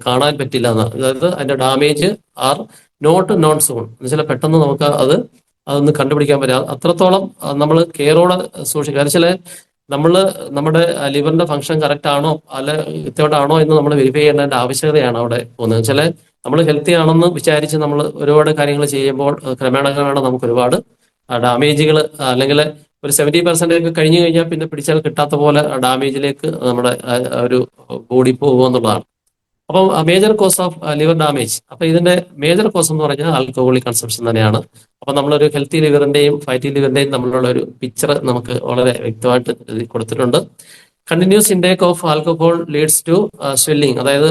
കാണാൻ പറ്റില്ല എന്നാണ്. അതായത് അതിന്റെ damage are not known soon എന്ന് വെച്ചാൽ പെട്ടെന്ന് നമുക്ക് അതൊന്ന് കണ്ടുപിടിക്കാൻ പറ്റുക. അത്രത്തോളം നമ്മൾ കെയറോടെ സൂക്ഷിക്കുക. കാരണം വെച്ചാൽ നമ്മൾ നമ്മുടെ ലിവറിന്റെ ഫംഗ്ഷൻ കറക്റ്റ് ആണോ അല്ല കൃത്യമായിട്ടാണോ എന്ന് നമ്മൾ വെരിഫൈ ചെയ്യേണ്ടതിന്റെ ആവശ്യകതയാണ് അവിടെ പോകുന്നത്. വെച്ചാൽ നമ്മൾ ഹെൽത്തി ആണെന്ന് വിചാരിച്ച് നമ്മൾ ഒരുപാട് കാര്യങ്ങൾ ചെയ്യുമ്പോൾ ക്രമേണ നമുക്ക് ഒരുപാട് ഡാമേജുകൾ അല്ലെങ്കിൽ ഒരു 70% ഒക്കെ കഴിഞ്ഞു കഴിഞ്ഞാൽ പിന്നെ പിടിച്ചാൽ കിട്ടാത്ത പോലെ ഡാമേജിലേക്ക് നമ്മുടെ ഒരു ബോഡി പോകുക എന്നുള്ളതാണ്. അപ്പം major cause of liver damage, അപ്പൊ ഇതിന്റെ മേജർ കോസ് എന്ന് പറഞ്ഞാൽ ആൽക്കഹോളിക് കൺസംഷൻ തന്നെയാണ്. അപ്പൊ നമ്മളൊരു ഹെൽത്തി ലിവറിന്റെയും ഫാറ്റി ലിവറിന്റെയും തമ്മിലുള്ള ഒരു പിക്ചർ നമുക്ക് വളരെ വ്യക്തമായിട്ട് കൊടുത്തിട്ടുണ്ട്. Continuous intake of alcohol leads to swelling, അതായത്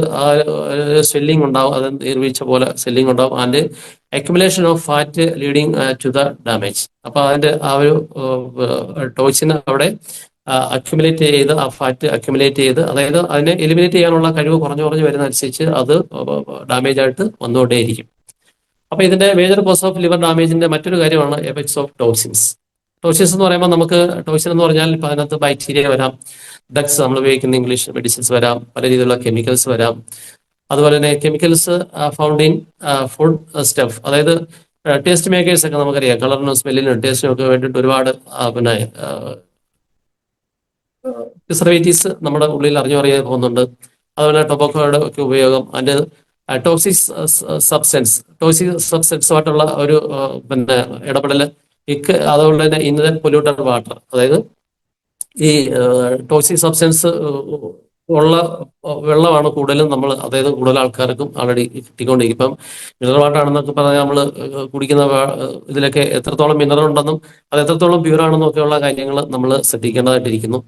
സ്വെല്ലിംഗ് ഉണ്ടാവും, അത് നീർവീഴ്ച പോലെ സ്വെല്ലിംഗ് ഉണ്ടാവും. And accumulation of fat leading to the damage. അപ്പൊ അതിന്റെ ആ ഒരു ടോക്സിന് അവിടെ അക്യുമുലേറ്റ് ചെയ്ത് ആ ഫാറ്റ് അക്യുമുലേറ്റ് ചെയ്ത്, അതായത് അതിനെ എലിമിനേറ്റ് ചെയ്യാനുള്ള കഴിവ് കുറഞ്ഞു വരുന്ന അനുസരിച്ച് അത് ഡാമേജ് ആയിട്ട് വന്നുകൊണ്ടേയിരിക്കും. അപ്പൊ ഇതിന്റെ മേജർ കോസ് ഓഫ് ലിവർ ഡാമേജിന്റെ മറ്റൊരു കാര്യമാണ് എഫക്ട്സ് ഓഫ് ടോക്സിൻസ്. ടോക്സിൻസ് എന്ന് പറയുമ്പോൾ നമുക്ക് ടോക്സിൻ എന്ന് പറഞ്ഞാൽ ഇപ്പൊ അതിനകത്ത് ബാക്ടീരിയ വരാം, ഡ്രഗ്സ് നമ്മൾ ഉപയോഗിക്കുന്ന ഇംഗ്ലീഷ് മെഡിസിൻസ് വരാം, പല രീതിയിലുള്ള കെമിക്കൽസ് വരാം. അതുപോലെ തന്നെ chemicals found in food stuff, അതായത് ടേസ്റ്റ് മേക്കേഴ്സ് ഒക്കെ നമുക്കറിയാം, കളറിനും സ്മെല്ലിനും ടേസ്റ്റിനും ഒക്കെ വേണ്ടിയിട്ട് ഒരുപാട് പിന്നെ പ്രിസർവേറ്റീവ്സ് നമ്മുടെ ഉള്ളിൽ അറിയാൻ പോകുന്നുണ്ട്. അതുപോലെ ടൊബാക്കോയുടെ ഒക്കെ ഉപയോഗം, അതിന്റെ ടോക്സിക് സബ്സ്റ്റൻസുമായിട്ടുള്ള ഒരു പിന്നെ ഇടപെടല്, അതുപോലെ തന്നെ ഇന്നർ പൊല്യൂട്ടഡ് വാട്ടർ, അതായത് ഈ ടോക്സിക് സബ്സ്റ്റൻസ് ഉള്ള വെള്ളമാണ് കൂടുതലും നമ്മൾ, അതായത് കൂടുതൽ ആൾക്കാർക്കും ആൾറെഡി കിട്ടിക്കൊണ്ടിരിക്കും. ഇപ്പം മിനറൽ വാട്ടർ ആണെന്നൊക്കെ പറഞ്ഞാൽ നമ്മൾ കുടിക്കുന്ന ഇതിലൊക്കെ എത്രത്തോളം മിനറൽ ഉണ്ടെന്നും അത് എത്രത്തോളം പ്യൂർ ആണെന്നും ഒക്കെയുള്ള കാര്യങ്ങൾ നമ്മൾ ശ്രദ്ധിക്കേണ്ടതായിട്ടിരിക്കുന്നു.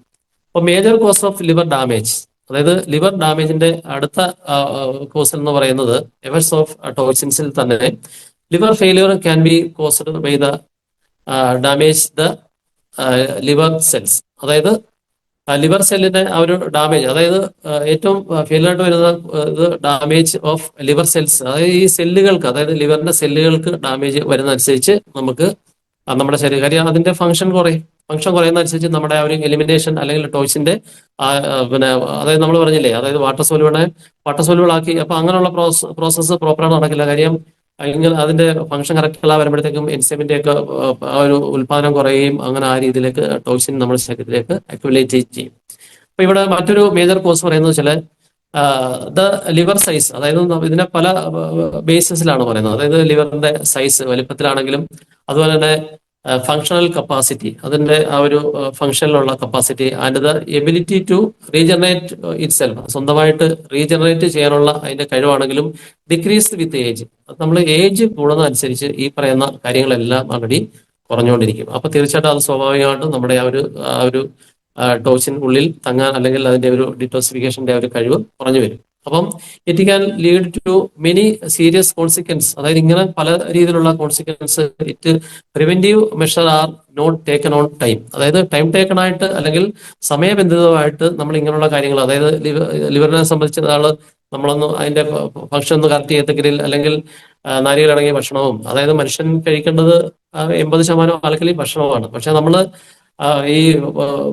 അപ്പോൾ major cause of liver damage, അതായത് ലിവർ ഡാമേജിന്റെ അടുത്ത കോസ് എന്ന് പറയുന്നത് എഫക്ട്സ് ഓഫ് ടോക്സിൻസിൽ തന്നെ liver failure can be caused by the damage the liver cells. അതായത് ലിവർ സെല്ലിന്റെ ആ ഒരു ഡാമേജ്, അതായത് ഏറ്റവും ഫെയിലിയർ ആയിട്ട് വരുന്ന ഇത് ഡാമേജ് ഓഫ് ലിവർ സെൽസ്, അതായത് ഈ സെല്ലുകൾക്ക്, അതായത് ലിവറിന്റെ സെല്ലുകൾക്ക് ഡാമേജ് വരുന്നതനുസരിച്ച് നമുക്ക് നമ്മുടെ ശരീരം കാര്യം അതിന്റെ ഫംഗ്ഷൻ കുറയുന്നതനുസരിച്ച് നമ്മുടെ ആ ഒരു എലിമിനേഷൻ അല്ലെങ്കിൽ ടോക്സിന്റെ പിന്നെ അതായത് നമ്മൾ പറഞ്ഞില്ലേ, അതായത് വാട്ടർ സോലുബിൾ ആക്കി, അപ്പൊ അങ്ങനെയുള്ള പ്രോസസ്സ് പ്രോപ്പറായിട്ട് നടക്കില്ല. കാര്യം ഇങ്ങനെ അതിന്റെ ഫംഗ്ഷൻ കറക്റ്റ് വരുമ്പോഴത്തേക്കും എൻസൈമിന്റെ ഒക്കെ ആ ഒരു ഉത്പാദനം കുറയുകയും അങ്ങനെ ആ രീതിയിലേക്ക് ടോക്സിൻ നമ്മുടെ ശരീരത്തിലേക്ക് അക്യുമുലേറ്റ് ചെയ്യും. അപ്പൊ ഇവിടെ മറ്റൊരു മേജർ കോസ് പറയുന്നത് വെച്ചാൽ ദ ലിവർ സൈസ്, അതായത് ഇതിനെ പല ബേസിസിലാണ് പറയുന്നത്. അതായത് ലിവറിന്റെ സൈസ് വലിപ്പത്തിലാണെങ്കിലും, അതുപോലെ തന്നെ ഫങ്ഷണൽ കപ്പാസിറ്റി, അതിന്റെ ആ ഒരു ഫംഗ്ഷനിലുള്ള capacity, and the ability to regenerate itself, സ്വന്തമായിട്ട് റീജനറേറ്റ് ചെയ്യാനുള്ള അതിന്റെ കഴിവാണെങ്കിലും ഡിക്രീസ് വിത്ത് ഏജ്. നമ്മൾ ഏജ് കൂടുന്നതനുസരിച്ച് ഈ പറയുന്ന കാര്യങ്ങളെല്ലാം ഓൾറെഡി കുറഞ്ഞുകൊണ്ടിരിക്കും. അപ്പൊ തീർച്ചയായിട്ടും അത് സ്വാഭാവികമായിട്ടും നമ്മുടെ ആ ഒരു ടോക്സിൻ ഉള്ളിൽ തങ്ങാൻ അല്ലെങ്കിൽ അതിന്റെ ഒരു ഡിറ്റോക്സിഫിക്കേഷന്റെ ഒരു കഴിവ് കുറഞ്ഞു വരും. അപ്പം it can lead to many serious consequence, അതായത് ഇങ്ങനെ പല രീതിയിലുള്ള consequence. It preventive measure are not taken on time, അതായത് ടൈം ടേക്കൺ ആയിട്ട് അല്ലെങ്കിൽ സമയബന്ധിതമായിട്ട് നമ്മൾ ഇങ്ങനെയുള്ള കാര്യങ്ങൾ, അതായത് ലിവറിനെ സംബന്ധിച്ച ആള് നമ്മളൊന്ന് അതിന്റെ ഭക്ഷണം ഒന്ന് കറക്റ്റ് ചെയ്യത്തക്കിൽ, അല്ലെങ്കിൽ നാരികളടങ്ങിയ ഭക്ഷണവും, അതായത് മനുഷ്യൻ കഴിക്കേണ്ടത് 80% ആൽക്കലി ഭക്ഷണമാണ്. പക്ഷെ നമ്മള് ഈ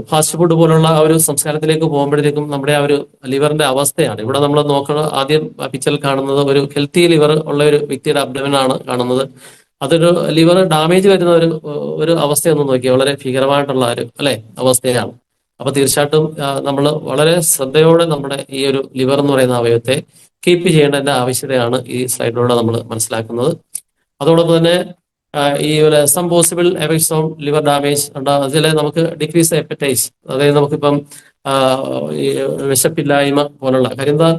ഫാസ്റ്റ് ഫുഡ് പോലുള്ള ആ ഒരു സംസ്കാരത്തിലേക്ക് പോകുമ്പോഴത്തേക്കും നമ്മുടെ ആ ഒരു ലിവറിന്റെ അവസ്ഥയാണ് ഇവിടെ നമ്മൾ നോക്കുന്നത്. ആദ്യം പിക്ചറിൽ കാണുന്നത് ഒരു ഹെൽത്തി ലിവർ ഉള്ള ഒരു വ്യക്തിയുടെ അബ്ഡമനാണ് കാണുന്നത്. അതൊരു ലിവർ ഡാമേജ് വരുന്ന ഒരു അവസ്ഥയൊന്നും നോക്കി വളരെ ഭീകരമായിട്ടുള്ള ഒരു അവസ്ഥയാണ്. അപ്പൊ തീർച്ചയായിട്ടും നമ്മൾ വളരെ ശ്രദ്ധയോടെ നമ്മുടെ ഈ ഒരു ലിവർ എന്ന് പറയുന്ന അവയവത്തെ കീപ്പ് ചെയ്യേണ്ടതിന്റെ ആവശ്യതയാണ് ഈ സ്ലൈഡിലൂടെ നമ്മൾ മനസ്സിലാക്കുന്നത്. അതോടൊപ്പം തന്നെ ഈ ഒരു some possible effects on liver damage ഉണ്ടാകും. അതിൽ നമുക്ക് ഡിക്രീസ് എപ്പറ്റൈസ്, അതായത് നമുക്കിപ്പം ഈ വിശപ്പില്ലായ്മ പോലുള്ള കാര്യം. എന്താ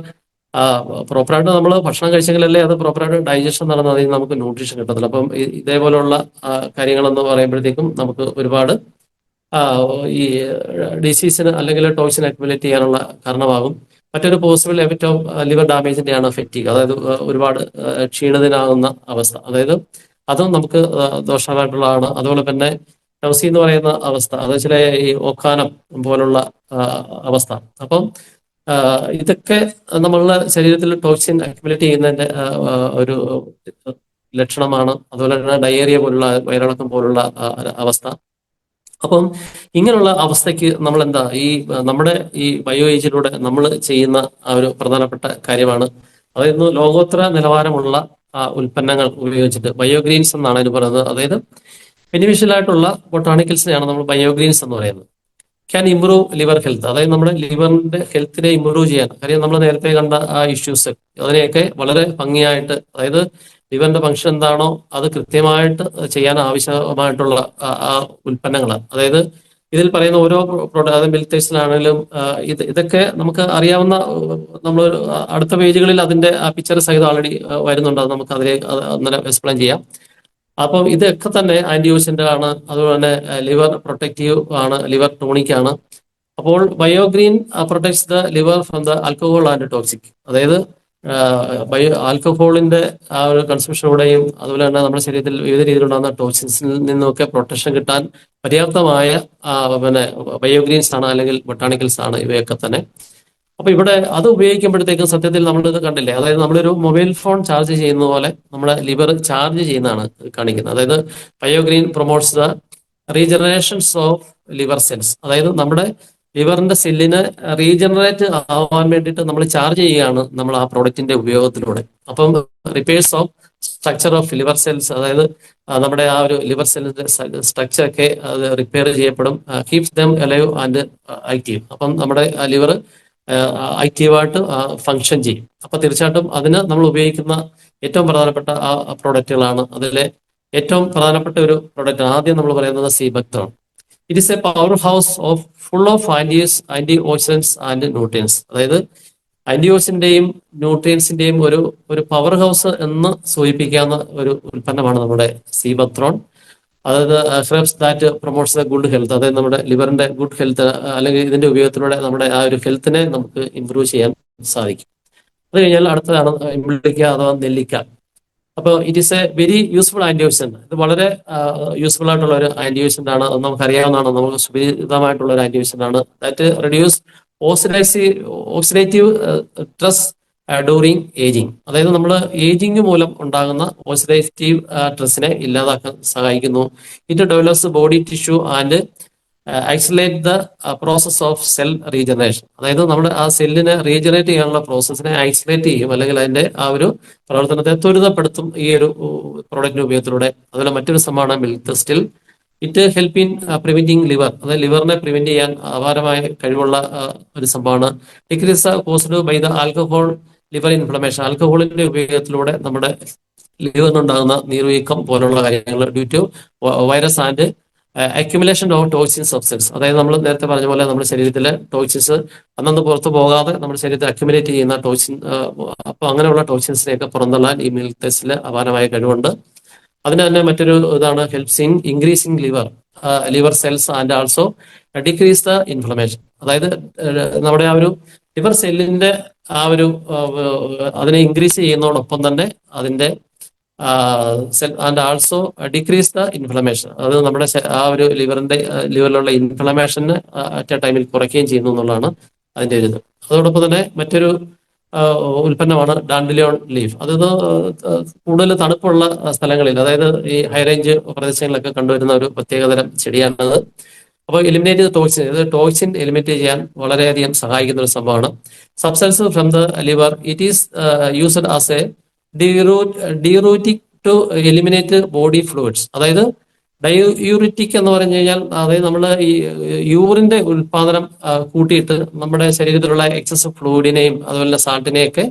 പ്രോപ്പറായിട്ട് നമ്മൾ ഭക്ഷണം കഴിച്ചെങ്കിലല്ലേ അത് പ്രോപ്പറായിട്ട് ഡൈജഷൻ നടന്ന് അതിൽ നമുക്ക് ന്യൂട്രീഷൻ കിട്ടത്തില്ല. അപ്പം ഇതേപോലുള്ള കാര്യങ്ങളെന്ന് പറയുമ്പോഴത്തേക്കും നമുക്ക് ഒരുപാട് ഈ ഡിസീസിന് അല്ലെങ്കിൽ ടോക്സിൻ അക്യുമുലേറ്റ് ചെയ്യാനുള്ള കാരണമാകും. മറ്റൊരു പോസിബിൾ എഫക്റ്റ് ഓഫ് ലിവർ ഡാമേജിന്റെയാണ് ഫെറ്റിക്, അതായത് ഒരുപാട് ക്ഷീണിതനാകുന്ന അവസ്ഥ, അതായത് അതും നമുക്ക് ദോഷമായിട്ടുള്ളതാണ്. അതുപോലെ തന്നെ ടൗസി എന്ന് പറയുന്ന അവസ്ഥ, അത് ചില ഈ ഓക്കാനം പോലുള്ള അവസ്ഥ. അപ്പം ഇതൊക്കെ നമ്മളുടെ ശരീരത്തിൽ ടോക്സിൻ അക്യുമുലേറ്റ് ചെയ്യുന്നതിന്റെ ഒരു ലക്ഷണമാണ്. അതുപോലെ തന്നെ ഡയേറിയ പോലുള്ള വയറിളക്കം പോലുള്ള അവസ്ഥ. അപ്പം ഇങ്ങനെയുള്ള അവസ്ഥയ്ക്ക് നമ്മൾ എന്താ നമ്മുടെ ഈ ബയോ ഏജിലൂടെ നമ്മൾ ചെയ്യുന്ന ആ ഒരു പ്രധാനപ്പെട്ട കാര്യമാണ്. അതായത് ലോകോത്തര നിലവാരമുള്ള ഉൽപ്പന്നങ്ങൾ ഉപയോഗിച്ചിട്ട് ബയോഗ്രീൻസ് എന്നാണ് അതിന് പറയുന്നത്. അതായത് ബെനിഫിഷ്യൽ ആയിട്ടുള്ള ബൊട്ടാണിക്കൽസിനെയാണ് നമ്മൾ ബയോഗ്രീൻസ് എന്ന് പറയുന്നത്. ക്യാൻ ഇംപ്രൂവ് ലിവർ ഹെൽത്ത്, അതായത് നമ്മുടെ ലിവറിന്റെ ഹെൽത്തിനെ ഇംപ്രൂവ് ചെയ്യാൻ. കാര്യം നമ്മൾ നേരത്തെ കണ്ട ആ ഇഷ്യൂസ് അതിനെയൊക്കെ വളരെ ഭംഗിയായിട്ട്, അതായത് ലിവറിന്റെ ഫംഗ്ഷൻ എന്താണോ അത് കൃത്യമായിട്ട് ചെയ്യാൻ ആവശ്യമായിട്ടുള്ള ആ ഉൽപ്പന്നങ്ങൾ, അതായത് ഇതിൽ പറയുന്ന ഓരോ പ്രോഡക്റ്റ്, അത് മിൽക്ക് ടേസ്റ്റിലാണെങ്കിലും ഇതൊക്കെ നമുക്ക് അറിയാവുന്ന, നമ്മൾ അടുത്ത പേജുകളിൽ അതിന്റെ ആ പിക്ചർ സഹിതം ഓൾറെഡി വരുന്നുണ്ട്. അത് നമുക്ക് അതിലേക്ക് അന്നേരം എക്സ്പ്ലെയിൻ ചെയ്യാം. അപ്പം ഇതൊക്കെ തന്നെ ആന്റി ഓക്സിഡന്റ് ആണ്, അതുപോലെ തന്നെ ലിവർ പ്രൊട്ടക്റ്റീവ് ആണ്, ലിവർ ടോണിക് ആണ്. അപ്പോൾ Biogreen protects the liver from the alcohol and toxic, അതായത് ആൽക്കഹോളിന്റെ ആ ഒരു കൺസംഷനിലൂടെയും അതുപോലെ തന്നെ നമ്മുടെ ശരീരത്തിൽ വിവിധ രീതിയിലുണ്ടാകുന്ന ടോക്സിൻസിൽ നിന്നൊക്കെ പ്രൊട്ടക്ഷൻ കിട്ടാൻ പര്യാപ്തമായ പിന്നെ ബയോഗ്രീൻസ് ആണ്, അല്ലെങ്കിൽ ബൊട്ടാണിക്കൽസ് ആണ് ഇവയൊക്കെ തന്നെ. അപ്പൊ ഇവിടെ അത് ഉപയോഗിക്കുമ്പോഴത്തേക്കും സത്യത്തിൽ നമ്മളിത് കണ്ടില്ലേ, അതായത് നമ്മളൊരു മൊബൈൽ ഫോൺ ചാർജ് ചെയ്യുന്ന പോലെ നമ്മുടെ ലിവർ ചാർജ് ചെയ്യുന്നതാണ് കാണിക്കുന്നത്. അതായത് Biogreen promotes the regenerations of liver cells, അതായത് നമ്മുടെ ലിവറിന്റെ സെല്ലിന് റീജനറേറ്റ് ആവാൻ വേണ്ടിയിട്ട് നമ്മൾ ചാർജ് ചെയ്യുകയാണ് നമ്മൾ ആ പ്രോഡക്റ്റിന്റെ ഉപയോഗത്തിലൂടെ. അപ്പം repairs of structure of liver cells, അതായത് നമ്മുടെ ആ ഒരു ലിവർ സെല്ലിന്റെ സ്ട്രക്ചർ ഒക്കെ അത് റിപ്പയർ ചെയ്യപ്പെടും. Keeps dum alive and active. അപ്പം നമ്മുടെ ലിവർ ആക്റ്റീവായിട്ട് ഫങ്ഷൻ ചെയ്യും. അപ്പൊ തീർച്ചയായിട്ടും അതിന് നമ്മൾ ഉപയോഗിക്കുന്ന ഏറ്റവും പ്രധാനപ്പെട്ട ആ പ്രോഡക്റ്റുകളാണ്. അതിലെ ഏറ്റവും പ്രധാനപ്പെട്ട ഒരു പ്രോഡക്റ്റ് ആദ്യം നമ്മൾ പറയുന്നത് sea buckthorn. It is a powerhouse of full of antioxidants and nutrients, അതായത് ആന്റി ഓക്സിഡന്റെയും ന്യൂട്രിയൻസിന്റെയും ഒരു പവർ ഹൗസ് എന്ന് സൂചിപ്പിക്കാവുന്ന ഒരു ഉൽപ്പന്നമാണ് നമ്മുടെ സീബത്രോൺ. അതായത് herbs that promotes the good health, അതായത് നമ്മുടെ ലിവറിന്റെ ഗുഡ് ഹെൽത്ത്, അല്ലെങ്കിൽ ഇതിന്റെ ഉപയോഗത്തിലൂടെ നമ്മുടെ ആ ഒരു ഹെൽത്തിനെ നമുക്ക് ഇംപ്രൂവ് ചെയ്യാൻ സാധിക്കും. അത് കഴിഞ്ഞാൽ അടുത്തതാണ് ഇംബ്ലിക്ക അഥവാ നെല്ലിക്ക. അപ്പോൾ it is a very useful antioxidant. ഇത് വളരെ യൂസ്ഫുൾ ആയിട്ടുള്ള ഒരു ആന്റി ഓക്സിഡന്റ് ആണ്. അത് നമുക്ക് അറിയാവുന്നതാണ്, നമുക്ക് സുപരിചിതമായിട്ടുള്ള ഒരു ആന്റി ഓക്സിഡന്റ് ആണ്. That reduce oxidative stress during ageing, അതായത് നമ്മൾ ഏജിങ് മൂലം ഉണ്ടാകുന്ന ഓക്സിഡേറ്റീവ് സ്ട്രെസ്സിനെ ഇല്ലാതാക്കാൻ സഹായിക്കുന്നു. It develops body tissue and accelerate the process of cell regeneration, അതായത് നമ്മുടെ ആ സെല്ലിനെ റീജനറേറ്റ് ചെയ്യാനുള്ള പ്രോസസ്സിനെ ആക്സിലേറ്റ് ചെയ്യും, അല്ലെങ്കിൽ അതിന്റെ ആ ഒരു പ്രവർത്തനത്തെ ത്വരിതപ്പെടുത്തും ഈ ഒരു പ്രോഡക്റ്റിന്റെ ഉപയോഗത്തിലൂടെ. അതുപോലെ മറ്റൊരു സംഭവമാണ് milk thistle. It help in preventing liver, അതായത് ലിവറിനെ പ്രിവെന്റ് ചെയ്യാൻ അപാരമായ കഴിവുള്ള ഒരു സംഭവമാണ്. Decrease caused by the alcohol liver inflammation, ആൽക്കഹോളിന്റെ ഉപയോഗത്തിലൂടെ നമ്മുടെ ലിവറിനുണ്ടാകുന്ന നീർവീക്കം പോലുള്ള കാര്യങ്ങൾ due to virus and accumulation of toxin substance, അതായത് നമ്മൾ നേരത്തെ പറഞ്ഞ പോലെ നമ്മുടെ ശരീരത്തിലെ ടോക്സിൻസ് അന്നന്ന് പുറത്തു പോകാതെ നമ്മുടെ ശരീരത്തിൽ അക്യുമുലേറ്റ് ചെയ്യുന്ന ടോക്സിൻ, അപ്പോൾ അങ്ങനെയുള്ള ടോക്സിൻസിനെയൊക്കെ പുറന്തള്ളാൻ ഈ മിൽക്ക് ടെസ്റ്റിൽ അപാരമായ കഴിവുണ്ട്. അതിന് തന്നെ മറ്റൊരു ഇതാണ് helps in increasing liver cells and also decrease the inflammation, അതായത് നമ്മുടെ ആ ഒരു ലിവർ സെല്ലിന്റെ ആ ഒരു അതിനെ ഇൻക്രീസ് ചെയ്യുന്നതോടൊപ്പം തന്നെ അതിന്റെ and also decrease the inflammation, അത് നമ്മുടെ ആ ഒരു ലിവറിലുള്ള ഇൻഫ്ലമേഷന് അറ്റ് എ ടൈമിൽ കുറയ്ക്കുകയും ചെയ്യുന്നു എന്നുള്ളതാണ് അതിന്റെ ഒരു ഇത്. അതോടൊപ്പം തന്നെ മറ്റൊരു ഉൽപ്പന്നമാണ് ഡാൻഡിലിയോൺ ലീഫ്. അതായത് കൂടുതൽ തണുപ്പുള്ള സ്ഥലങ്ങളിൽ, അതായത് ഈ ഹൈ റേഞ്ച് പ്രദേശങ്ങളിലൊക്കെ കണ്ടുവരുന്ന ഒരു പ്രത്യേകതരം ചെടിയാണത്. അപ്പോൾ എലിമിനേറ്റ് ടോക്സിൻ, ഇത് ടോക്സിൻ എലിമിനേറ്റ് ചെയ്യാൻ വളരെയധികം സഹായിക്കുന്ന ഒരു സംഭവമാണ്. Substance from the liver, it is used as a diuretic to eliminate body fluids, അതായത് ഡയൂറിറ്റിക് എന്ന് പറഞ്ഞു കഴിഞ്ഞാൽ, അതായത് നമ്മൾ ഈ യൂറിന്റെ ഉൽപാദനം കൂട്ടിയിട്ട് നമ്മുടെ ശരീരത്തിലുള്ള എക്സസ് ഫ്ലൂയിഡിനെയും അതുപോലെ സാൾട്ടിനെയൊക്കെ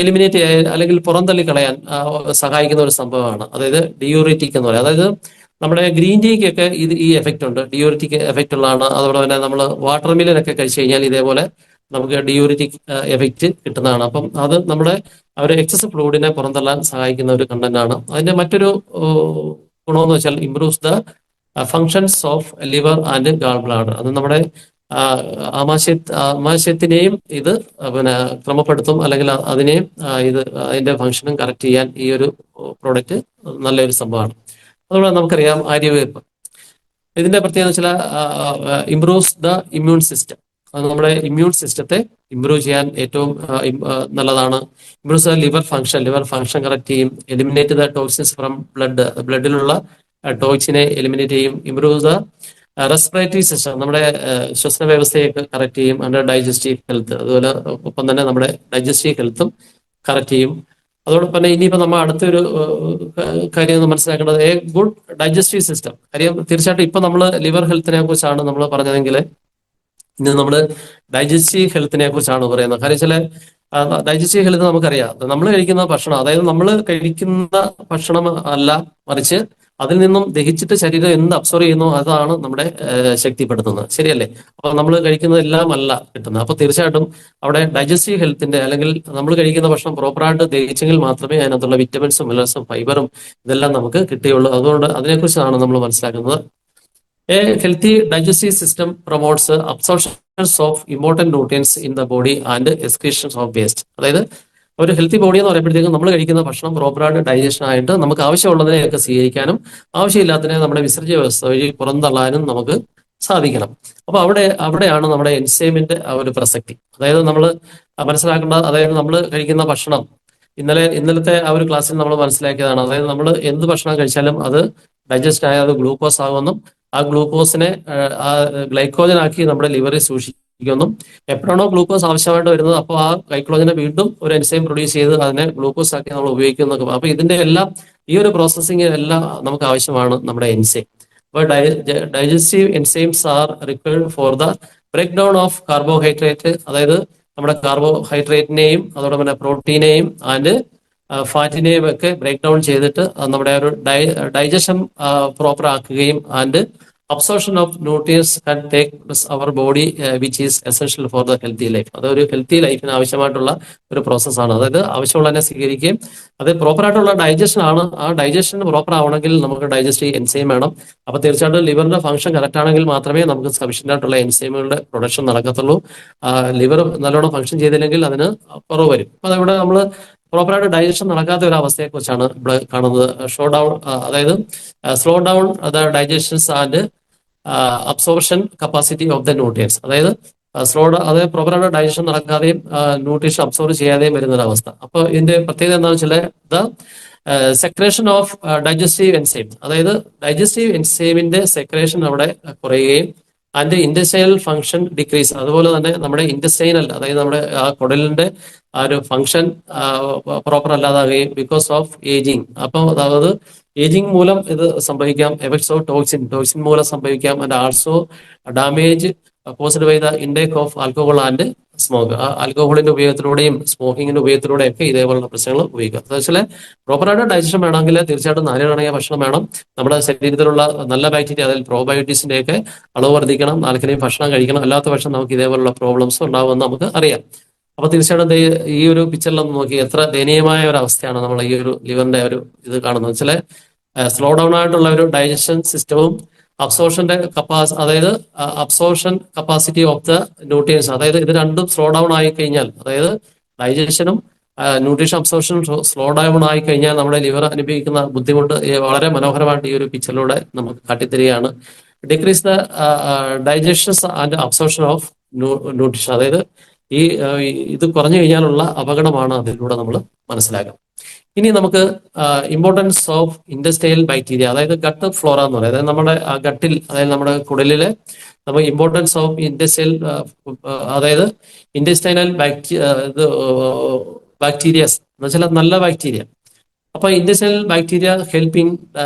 എലിമിനേറ്റ് ചെയ്യാൻ അല്ലെങ്കിൽ പുറന്തള്ളി കളയാൻ സഹായിക്കുന്ന ഒരു സംഭവമാണ്. അതായത് ഡിയൂറിറ്റിക് എന്ന് പറയുന്നത്. അതായത് നമ്മുടെ ഗ്രീൻ ടീക്കൊക്കെ ഈ എഫക്റ്റ് ഉണ്ട്, ഡിയൂറിറ്റിക് എഫക്റ്റ് ഉള്ളതാണ്. അതുപോലെ തന്നെ നമ്മൾ വാട്ടർ മില്ലനൊക്കെ കഴിച്ചു കഴിഞ്ഞാൽ ഇതേപോലെ നമുക്ക് ഡിയൂറിറ്റിക് എഫക്റ്റ് കിട്ടുന്നതാണ്. അപ്പം അത് നമ്മുടെ ഒരു എക്സസ് ഫ്ലൂയിഡിനെ പുറന്തള്ളാൻ സഹായിക്കുന്ന ഒരു കണ്ടന്റ് ആണ്. അതിന്റെ മറ്റൊരു ഗുണമെന്ന് വെച്ചാൽ improves the functions of liver and gall bladder, അത് നമ്മുടെ ആമാശയത്തിനെയും ഇത് പിന്നെ ക്രമപ്പെടുത്തും, അല്ലെങ്കിൽ അതിനെയും അതിന്റെ ഫങ്ഷനും കറക്റ്റ് ചെയ്യാൻ ഈ ഒരു പ്രോഡക്റ്റ് നല്ലൊരു സംഭവമാണ്. അതുപോലെ നമുക്കറിയാം ആര്യവേപ്പ്, ഇതിന്റെ പ്രത്യേകത വെച്ചാൽ ഇംപ്രൂവ്സ് ദ ഇമ്മ്യൂൺ സിസ്റ്റം, അത് നമ്മുടെ ഇമ്മ്യൂൺ സിസ്റ്റത്തെ ഇംപ്രൂവ് ചെയ്യാൻ ഏറ്റവും നല്ലതാണ്. Improves the liver function correct ചെയ്യും. എലിമിനേറ്റ് ദ ടോക്സിൻസ് ഫ്രം ബ്ലഡിലുള്ള ടോക്സിനെ എലിമിനേറ്റ് ചെയ്യും. ഇംപ്രൂവ് ദ റെസ്പിറേറ്ററി സിസ്റ്റം, നമ്മുടെ ശ്വസന വ്യവസ്ഥയൊക്കെ കറക്റ്റ് ചെയ്യും. അതിന്റെ ഡൈജസ്റ്റീവ് ഹെൽത്ത്, അതുപോലെ ഒപ്പം തന്നെ നമ്മുടെ ഡൈജസ്റ്റീവ് ഹെൽത്തും കറക്റ്റ് ചെയ്യും. അതോടൊപ്പം തന്നെ ഇനിയിപ്പോൾ നമ്മൾ അടുത്തൊരു കാര്യം ഒന്ന് മനസ്സിലാക്കേണ്ടത് ഗുഡ് ഡൈജസ്റ്റീവ് സിസ്റ്റം. കാര്യം തീർച്ചയായിട്ടും ഇപ്പൊ നമ്മൾ ലിവർ ഹെൽത്തിനെ കുറിച്ചാണ് നമ്മൾ പറഞ്ഞതെങ്കിൽ ഇന്ന് നമ്മൾ ഡൈജസ്റ്റീവ് ഹെൽത്തിനെ കുറിച്ചാണ് പറയുന്നത്. കാര്യം ചില ഡൈജസ്റ്റീവ് ഹെൽത്ത് നമുക്കറിയാം, നമ്മൾ കഴിക്കുന്ന ഭക്ഷണം, അതായത് നമ്മൾ കഴിക്കുന്ന ഭക്ഷണം അല്ല, മറിച്ച് അതിൽ നിന്നും ദഹിച്ചിട്ട് ശരീരം എന്ത് അബ്സോർവ് ചെയ്യുന്നു അതാണ് നമ്മുടെ ശക്തിപ്പെടുത്തുന്നത്. ശരിയല്ലേ? അപ്പൊ നമ്മൾ കഴിക്കുന്നതെല്ലാം അല്ല കിട്ടുന്നത്. അപ്പൊ തീർച്ചയായിട്ടും അവിടെ ഡൈജസ്റ്റീവ് ഹെൽത്തിന്റെ, അല്ലെങ്കിൽ നമ്മൾ കഴിക്കുന്ന ഭക്ഷണം പ്രോപ്പറായിട്ട് ദഹിച്ചെങ്കിൽ മാത്രമേ അതിനകത്തുള്ള വിറ്റമിൻസും മിനറൽസും ഫൈബറും ഇതെല്ലാം നമുക്ക് കിട്ടുകയുള്ളൂ. അതുകൊണ്ട് അതിനെക്കുറിച്ചാണ് നമ്മൾ മനസ്സിലാക്കുന്നത്. A healthy digestive system promotes absorptions of important nutrients in the body and excretions of waste. അതായത് ഒരു ഹെൽത്തി ബോഡി എന്ന് പറയുമ്പോഴത്തേക്കും നമ്മൾ കഴിക്കുന്ന ഭക്ഷണം പ്രോപ്പറായിട്ട് ഡൈജഷൻ ആയിട്ട് നമുക്ക് ആവശ്യമുള്ളതിനെയൊക്കെ സ്വീകരിക്കാനും ആവശ്യമില്ലാത്തതിനെ നമ്മുടെ വിസർജ്യ വ്യവസ്ഥ വഴി പുറന്തള്ളാനും നമുക്ക് സാധിക്കണം. അപ്പൊ അവിടെയാണ് നമ്മുടെ എൻസൈമിന്റെ ആ ഒരു പ്രസക്തി. അതായത് നമ്മൾ മനസ്സിലാക്കേണ്ട, അതായത് നമ്മൾ കഴിക്കുന്ന ഭക്ഷണം, ഇന്നലത്തെ ആ ഒരു ക്ലാസ്സിൽ നമ്മൾ മനസ്സിലാക്കിയതാണ്. അതായത് നമ്മൾ എന്ത് ഭക്ഷണം കഴിച്ചാലും അത് ഡൈജസ്റ്റ് ആയ അത് ഗ്ലൂക്കോസ് ആകുമെന്നും ആ ഗ്ലൂക്കോസിനെ ആ ഗ്ലൈക്കോജൻ ആക്കി നമ്മുടെ ലിവറിൽ സൂക്ഷിക്കുമെന്നും എപ്പോഴാണോ ഗ്ലൂക്കോസ് ആവശ്യമായിട്ട് വരുന്നത് അപ്പോൾ ആ ഗ്ലൈക്കോജനെ വീണ്ടും ഒരു എൻസൈം പ്രൊഡ്യൂസ് ചെയ്ത് അതിനെ ഗ്ലൂക്കോസ് ആക്കി നമ്മൾ ഉപയോഗിക്കുന്നതൊക്കെ. അപ്പൊ ഇതിന്റെ എല്ലാം ഈ ഒരു പ്രോസസ്സിംഗ് എല്ലാം നമുക്ക് ആവശ്യമാണ് നമ്മുടെ എൻസൈം. അപ്പോൾ digestive enzymes are required for the break down of carbohydrate, അതായത് നമ്മുടെ കാർബോഹൈഡ്രേറ്റിനെയും അതോടൊപ്പം തന്നെ പ്രോട്ടീനെയും ആൻഡ് ഫാറ്റിനെയും ഒക്കെ ബ്രേക്ക് ഡൗൺ ചെയ്തിട്ട് നമ്മുടെ ഒരു ഡൈജഷൻ പ്രോപ്പർ ആക്കുകയും and absorption of nutrients can take our body which is essential for the healthy life. അതൊരു ഹെൽത്തി ലൈഫിന് ആവശ്യമായിട്ടുള്ള ഒരു പ്രോസസ്സാണ്. അതായത് ആവശ്യമുള്ളതിനെ സ്വീകരിക്കുകയും അത് പ്രോപ്പറായിട്ടുള്ള ഡൈജഷൻ ആണ്. ആ ഡൈജഷൻ പ്രോപ്പർ ആവണമെങ്കിൽ നമുക്ക് ഡൈജസ്റ്റീവ് എൻസൈം വേണം. അപ്പൊ തീർച്ചയായിട്ടും ലിവറിന്റെ ഫംഗ്ഷൻ കറക്റ്റ് ആണെങ്കിൽ മാത്രമേ നമുക്ക് സഫീഷ്യന്റ് ആയിട്ടുള്ള എൻസൈമുകളുടെ പ്രൊഡക്ഷൻ നടക്കത്തുള്ളൂ. ലിവർ നല്ലോണം ഫംഗ്ഷൻ ചെയ്തില്ലെങ്കിൽ അതിന് കുറവ് വരും. അപ്പൊ അതിവിടെ നമ്മൾ പ്രോപ്പറായിട്ട് ഡൈജഷൻ നടക്കാത്ത ഒരു അവസ്ഥയെ കുറിച്ചാണ് ഇവിടെ കാണുന്നത്. അതായത് slow down the digestions and absorption capacity of the nutrients. അതായത് അതായത് പ്രോപ്പറായിട്ട് ഡൈജഷൻ നടക്കാതെയും ന്യൂട്രീഷൻ അബ്സോർവ് ചെയ്യാതെയും വരുന്ന ഒരു അവസ്ഥ. അപ്പൊ ഇതിന്റെ പ്രത്യേകത എന്താണെന്ന് വെച്ചാൽ the secretion of digestive enzyme, അതായത് ഡൈജസ്റ്റീവ് എൻസൈമിന്റെ സെക്രേഷൻ അവിടെ കുറയുകയും ആൻഡ് ഇൻഡസ്റ്റൈനൽ ഫംഗ്ഷൻ ഡിക്രീസ്, അതുപോലെ തന്നെ നമ്മുടെ ഇൻഡസ്റ്റൈനൽ, അതായത് നമ്മുടെ ആ കുടലിന്റെ ആ ഒരു ഫംഗ്ഷൻ പ്രോപ്പർ അല്ലാതാകുകയും ബിക്കോസ് ഓഫ് ഏജിങ്. അപ്പോൾ അതായത് ഏജിങ് മൂലം ഇത് സംഭവിക്കാം. എഫക്ട്സ് ഓഫ് ടോക്സിൻ മൂലം സംഭവിക്കാം. And also damage caused by the intake of alcohol and smoke. ആൽക്കഹോളിന്റെ ഉപയോഗത്തിലൂടെയും സ്മോക്കിങ്ങിന്റെ ഉപയോഗത്തിലൂടെയും ഒക്കെ ഇതേപോലുള്ള പ്രശ്നങ്ങൾ ഉപയോഗിക്കാം. അതുവെച്ചാൽ പ്രോപ്പറായിട്ട് ഡൈജഷൻ വേണമെങ്കിൽ തീർച്ചയായിട്ടും നാലുകണങ്ങിയ ഭക്ഷണം വേണം. നമ്മുടെ ശരീരത്തിലുള്ള നല്ല ബാക്ടീരിയ, അതായത് പ്രോബയോട്ടിക്സിന്റെ ഒക്കെ അളവ് വർദ്ധിക്കണം. നാൽക്കനെയും ഭക്ഷണം കഴിക്കണം. അല്ലാത്ത പക്ഷം നമുക്ക് ഇതേപോലുള്ള പ്രോബ്ലംസ് ഉണ്ടാകുമെന്ന് നമുക്ക് അറിയാം. അപ്പൊ തീർച്ചയായിട്ടും ഈ ഒരു പിക്ചറിലൊന്ന് നോക്കി എത്ര ദയനീയമായ ഒരു അവസ്ഥയാണ് നമ്മൾ ഈ ഒരു ലിവറിന്റെ ഒരു ഇത് കാണുന്നത്. വെച്ചാൽ സ്ലോ ഡൗൺ ആയിട്ടുള്ള ഒരു ഡൈജഷൻ സിസ്റ്റവും അബ്സോർഷന്റെ അതായത് absorption capacity of the nutrients, അതായത് ഇത് രണ്ടും സ്ലോ ഡൗൺ ആയി കഴിഞ്ഞാൽ, അതായത് ഡൈജഷനും ന്യൂട്രീഷൻ അബ്സോർഷനും സ്ലോ ഡൗൺ ആയി കഴിഞ്ഞാൽ നമ്മുടെ ലിവർ അനുഭവിക്കുന്ന ബുദ്ധിമുട്ട് വളരെ മനോഹരമായിട്ട് ഈ ഒരു പിക്ചറിലൂടെ നമുക്ക് കാട്ടിത്തരികയാണ്. Decrease the digestions and absorption of nutrition, അതായത് ഇത് കുറഞ്ഞു കഴിഞ്ഞാലുള്ള അപകടമാണ് അതിലൂടെ നമ്മൾ മനസ്സിലാക്കുക. ഇനി നമുക്ക് ഇമ്പോർട്ടൻസ് ഓഫ് ഇൻഡസ്റ്റൈനൽ ബാക്ടീരിയ, അതായത് ഗട്ട് ഫ്ലോറ എന്ന് പറയുന്നത്, അതായത് നമ്മുടെ ഗട്ടിൽ, അതായത് നമ്മുടെ കുടലില് നമുക്ക് ഇമ്പോർട്ടൻസ് ഓഫ് ഇൻഡസ്റ്റൈൽ, അതായത് ഇൻഡസ്റ്റൈനൽ ബാക്ടീരിയസ് എന്ന് വെച്ചാൽ നല്ല ബാക്ടീരിയ. അപ്പൊ intestinal bacteria helping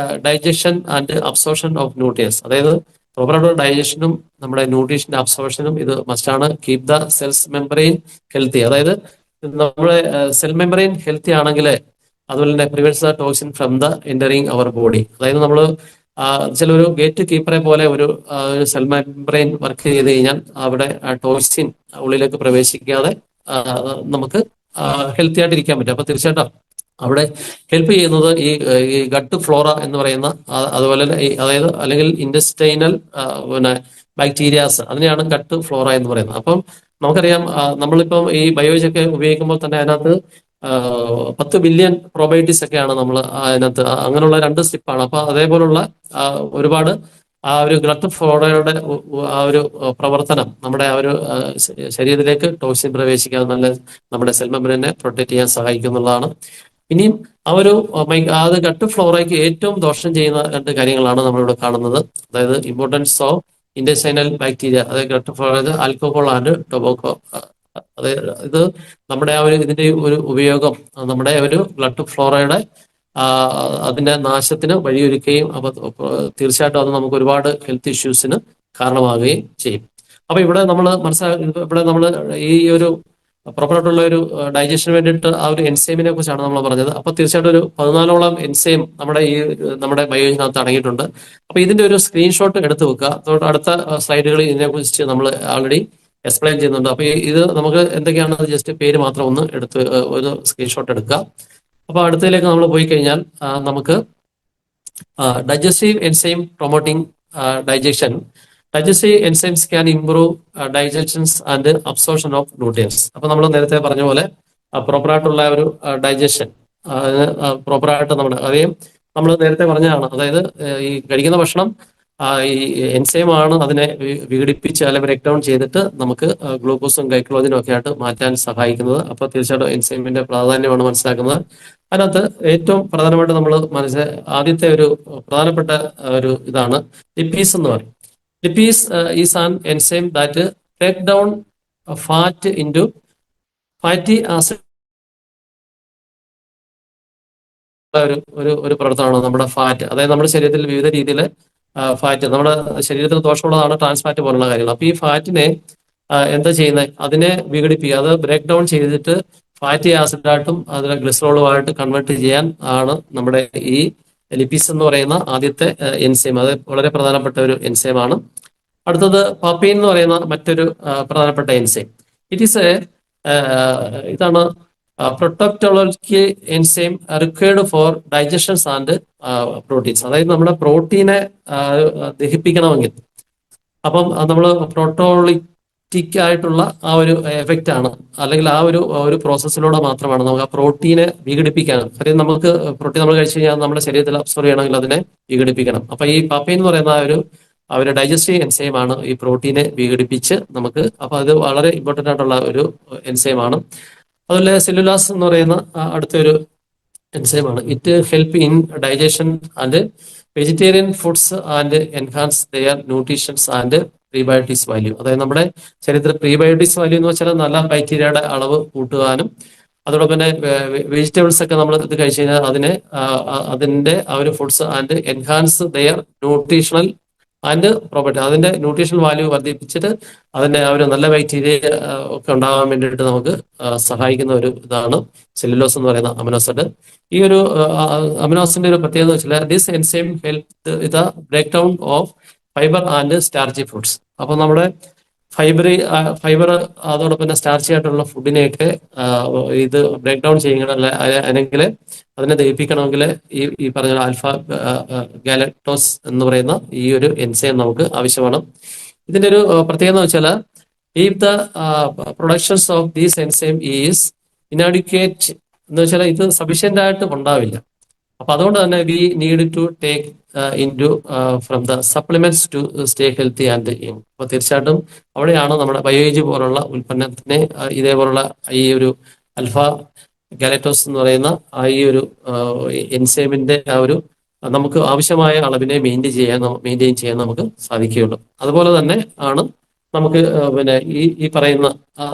digestion and absorption of nutrients, അതായത് പ്രോപ്പറായിട്ടുള്ള ഡൈജഷനും നമ്മുടെ ന്യൂട്രീഷന്റെ അബ്സോർപ്ഷനും ഇത് മസ്റ്റാണ്. Keep the cells membrane healthy, അതായത് നമ്മുടെ സെൽ മെമ്പറൈൻ ഹെൽത്തി ആണെങ്കിൽ അതുപോലെ തന്നെ prevents the toxin from the entering our body. അതായത് നമ്മൾ ചില ഒരു ഗേറ്റ് കീപ്പറെ പോലെ ഒരു സെൽ മെമ്പറൈൻ വർക്ക് ചെയ്ത് കഴിഞ്ഞാൽ അവിടെ ടോക്സിൻ ഉള്ളിലേക്ക് പ്രവേശിക്കാതെ നമുക്ക് ഹെൽത്തി ആയിട്ട് ഇരിക്കാൻ പറ്റും. അപ്പൊ തീർച്ചയായിട്ടും അവിടെ ഹെൽപ്പ് ചെയ്യുന്നത് ഈ ഗട്ട് ഫ്ലോറ എന്ന് പറയുന്ന, അതുപോലെ അതായത് അല്ലെങ്കിൽ ഇൻഡസ്റ്റൈനൽ പിന്നെ ബാക്ടീരിയാസ്, അതിനെയാണ് ഗട്ട് ഫ്ലോറ എന്ന് പറയുന്നത്. അപ്പം നമുക്കറിയാം, നമ്മളിപ്പം ഈ ബയോജൊക്കെ ഉപയോഗിക്കുമ്പോൾ തന്നെ അതിനകത്ത് 10 ബില്യൺ പ്രോബയോട്ടിക്സ് ഒക്കെയാണ് നമ്മൾ അതിനകത്ത്, അങ്ങനെയുള്ള 2 സ്റ്റിപ്പാണ്. അപ്പൊ അതേപോലുള്ള ഒരുപാട് ആ ഒരു ഗട്ട് ഫ്ലോറയുടെ ആ ഒരു പ്രവർത്തനം നമ്മുടെ ആ ഒരു ശരീരത്തിലേക്ക് ടോക്സിൻ പ്രവേശിക്കാതെ നല്ല നമ്മുടെ സെൽ മെമ്പറിനെ പ്രൊട്ടക്ട് ചെയ്യാൻ സഹായിക്കുന്നുള്ളതാണ്. ഇനിയും അത് ഗട്ട് ഫ്ലോറയ്ക്ക് ഏറ്റവും ദോഷം ചെയ്യുന്ന 2 കാര്യങ്ങളാണ് നമ്മളിവിടെ കാണുന്നത്. അതായത് ഇമ്പോർട്ടൻസ് ഓഫ് ഇൻഡസ്റ്റൈനൽ ബാക്ടീരിയ, അതായത് അതായത് ആൽക്കഹോൾ ആൻഡ് ടൊബാക്കോ. അതായത് ഇത് നമ്മുടെ ആ ഒരു ഇതിന്റെ ഒരു ഉപയോഗം നമ്മുടെ ഒരു ബ്ലഡ് ഫ്ലോറയുടെ ആ, അതിന്റെ നാശത്തിന് വഴിയൊരുക്കുകയും അപ്പൊ തീർച്ചയായിട്ടും അത് നമുക്ക് ഒരുപാട് ഹെൽത്ത് ഇഷ്യൂസിന് കാരണമാകുകയും ചെയ്യും. അപ്പൊ ഇവിടെ നമ്മൾ ഇവിടെ നമ്മൾ ഈ ഒരു പ്രോപ്പറായിട്ടുള്ള ഒരു ഡൈജഷന് വേണ്ടിയിട്ട് ആ ഒരു എൻസൈമിനെ കുറിച്ചാണ് നമ്മൾ പറഞ്ഞത്. അപ്പൊ തീർച്ചയായിട്ടും ഒരു 14ഓളം എൻസൈം നമ്മുടെ ബയോജിനകത്ത് അടങ്ങിയിട്ടുണ്ട്. അപ്പൊ ഇതിന്റെ ഒരു സ്ക്രീൻഷോട്ട് എടുത്തു വെക്കുക. അടുത്ത സ്ലൈഡുകളിൽ ഇതിനെ കുറിച്ച് നമ്മൾ ആൾറെഡി എക്സ്പ്ലെയിൻ ചെയ്യുന്നുണ്ട്. അപ്പൊ ഇത് നമുക്ക് എന്തൊക്കെയാണെന്ന് ജസ്റ്റ് പേര് മാത്രം ഒന്ന് എടുത്ത് ഒരു സ്ക്രീൻഷോട്ട് എടുക്കുക. അപ്പൊ അടുത്തതിലേക്ക് നമ്മൾ പോയി കഴിഞ്ഞാൽ നമുക്ക് digestive enzyme promoting digestion. Digestive enzymes can improve digestions and absorption of nutrients. അപ്പൊ നമ്മൾ നേരത്തെ പറഞ്ഞ പോലെ പ്രോപ്പറായിട്ടുള്ള ഒരു ഡൈജഷൻ പ്രോപ്പറായിട്ട് നമ്മൾ നേരത്തെ പറഞ്ഞതാണ്. അതായത് ഈ കഴിക്കുന്ന ഭക്ഷണം ഈ എൻസൈമാണ് അതിനെ വിഘടിപ്പിച്ച് അല്ലെങ്കിൽ ബ്രേക്ക് ഡൗൺ ചെയ്തിട്ട് നമുക്ക് ഗ്ലൂക്കോസും ഗൈക്ലോജനും ഒക്കെ ആയിട്ട് മാറ്റാൻ സഹായിക്കുന്നത്. അപ്പൊ തീർച്ചയായിട്ടും എൻസൈമിന്റെ പ്രാധാന്യമാണ് മനസ്സിലാക്കുന്നത്. അതിനകത്ത് ഏറ്റവും പ്രധാനമായിട്ട് നമ്മൾ ആദ്യത്തെ ഒരു പ്രധാനപ്പെട്ട ഒരു ഇതാണ് ലിപ്പീസ് എന്ന് പറയും. Lipase is an enzyme that break down fat into fatty acid ഒരു പ്രവർത്തനമാണ് നമ്മുടെ ഫാറ്റ്. അതായത് നമ്മുടെ ശരീരത്തിൽ വിവിധ രീതിയിൽ ഫാറ്റ് നമ്മുടെ ശരീരത്തിന് ദോഷമുള്ളതാണ്, ട്രാൻസ് ഫാറ്റ് പോലുള്ള കാര്യങ്ങൾ. അപ്പൊ ഈ ഫാറ്റിനെ എന്താ ചെയ്യുന്നത്, അതിനെ വിഘടിപ്പിക്കുക, അത് ബ്രേക്ക് ഡൗൺ ചെയ്തിട്ട് ഫാറ്റി ആസിഡായിട്ടും അതിനെ ഗ്ലിസറോളുമായിട്ട് കൺവേർട്ട് ചെയ്യാൻ ആണ് നമ്മുടെ ഈ ലിപ്പീസ് എന്ന് പറയുന്ന ആദ്യത്തെ എൻസൈം. അത് വളരെ പ്രധാനപ്പെട്ട ഒരു എൻസൈമാണ്. അടുത്തത് പപ്പൈൻ എന്ന് പറയുന്ന മറ്റൊരു പ്രധാനപ്പെട്ട എൻസൈം. ഇതാണ് proteolytic enzyme required for digestions and proteins. അതായത് നമ്മുടെ പ്രോട്ടീനെ ദഹിപ്പിക്കണമെങ്കിൽ അപ്പം നമ്മൾ പ്രോട്ടോളിറ്റിക് ആയിട്ടുള്ള ആ ഒരു എഫക്റ്റ് ആണ്, അല്ലെങ്കിൽ ആ ഒരു പ്രോസസ്സിലൂടെ മാത്രമാണ് നമുക്ക് ആ പ്രോട്ടീനെ വിഘടിപ്പിക്കാൻ. കാര്യം നമുക്ക് പ്രോട്ടീൻ നമ്മൾ കഴിച്ചു കഴിഞ്ഞാൽ നമ്മുടെ ശരീരത്തിൽ അബ്സോർവ് ചെയ്യണമെങ്കിൽ അതിനെ വിഘടിപ്പിക്കണം. അപ്പൊ ഈ പപ്പൈൻ എന്ന് പറയുന്ന ആ ഒരു ഡൈജസ്റ്റീവ് എൻസൈം ആണ് ഈ പ്രോട്ടീനെ വിഘടിപ്പിച്ച് നമുക്ക്. അപ്പൊ അത് വളരെ ഇമ്പോർട്ടൻ്റ് ആയിട്ടുള്ള ഒരു എൻസൈമാണ്. അതുപോലെ സെല്ലുലാസ് എന്ന് പറയുന്ന അടുത്തൊരു എൻസൈമാണ്. It help in digestion and vegetarian foods and enhance their nutritions and prebiotics value. അതായത് നമ്മുടെ ശരീരത്തിൽ പ്രീബയോട്ടിക്സ് വാല്യൂ എന്ന് വെച്ചാൽ നല്ല ബാക്ടീരിയയുടെ അളവ് കൂട്ടുവാനും, അതോടൊപ്പം തന്നെ വെജിറ്റബിൾസ് ഒക്കെ നമ്മൾ ഇത് കഴിച്ചു കഴിഞ്ഞാൽ അതിന്റെ ആ ഒരു foods and enhance their nutritional and property, അതിന്റെ ന്യൂട്രീഷണൽ വാല്യൂ വർദ്ധിപ്പിച്ചിട്ട് അതിന്റെ ആ ഒരു നല്ല ബാക്ടീരിയ ഒക്കെ ഉണ്ടാകാൻ വേണ്ടിയിട്ട് നമുക്ക് സഹായിക്കുന്ന ഒരു ഇതാണ് സെല്ലുലോസ് എന്ന് പറയുന്ന അമിനോസിഡ്. ഈ ഒരു അമിനോസിഡിന്റെ ഒരു പ്രത്യേകത വെച്ചാൽ this enzyme help the break down of fibre and starchy foods. അപ്പൊ നമ്മുടെ ഫൈബർ അതോടൊപ്പം തന്നെ സ്റ്റാർച്ചി ആയിട്ടുള്ള ഫുഡിനെയൊക്കെ ഇത് ബ്രേക്ക് ഡൗൺ ചെയ്യണമെങ്കിൽ അല്ലെങ്കിൽ അതിനെ ദഹിപ്പിക്കണമെങ്കിൽ ഈ പറഞ്ഞ ആൽഫ ഗാലക്ടോസ് എന്ന് പറയുന്ന ഈ ഒരു എൻസൈം നമുക്ക് ആവശ്യമാണ്. ഇതിന്റെ ഒരു പ്രത്യേകത എന്ന് വെച്ചാൽ if the productions of these enzyme is inadequate എന്ന് വെച്ചാൽ ഇത് സഫീഷ്യന്റ് ആയിട്ട് ഉണ്ടാവില്ല. അപ്പൊ അതുകൊണ്ട് തന്നെ we need to take from the supplements to stay healthy and young. അപ്പൊ തീർച്ചയായിട്ടും അവിടെയാണ് നമ്മുടെ ബയോജി പോലുള്ള ഉൽപ്പന്നത്തിനെ ഇതേപോലുള്ള ഈ ഒരു അൽഫ ഗാലക്ടോസ് എന്ന് പറയുന്ന ഈ ഒരു എൻസൈമിന്റെ നമുക്ക് ആവശ്യമായ അളവിനെ മെയിൻറ്റെയിൻ ചെയ്യാൻ നമുക്ക് സാധിക്കുകയുള്ളൂ. അതുപോലെ തന്നെ ആണ് നമുക്ക് പിന്നെ ഈ പറയുന്ന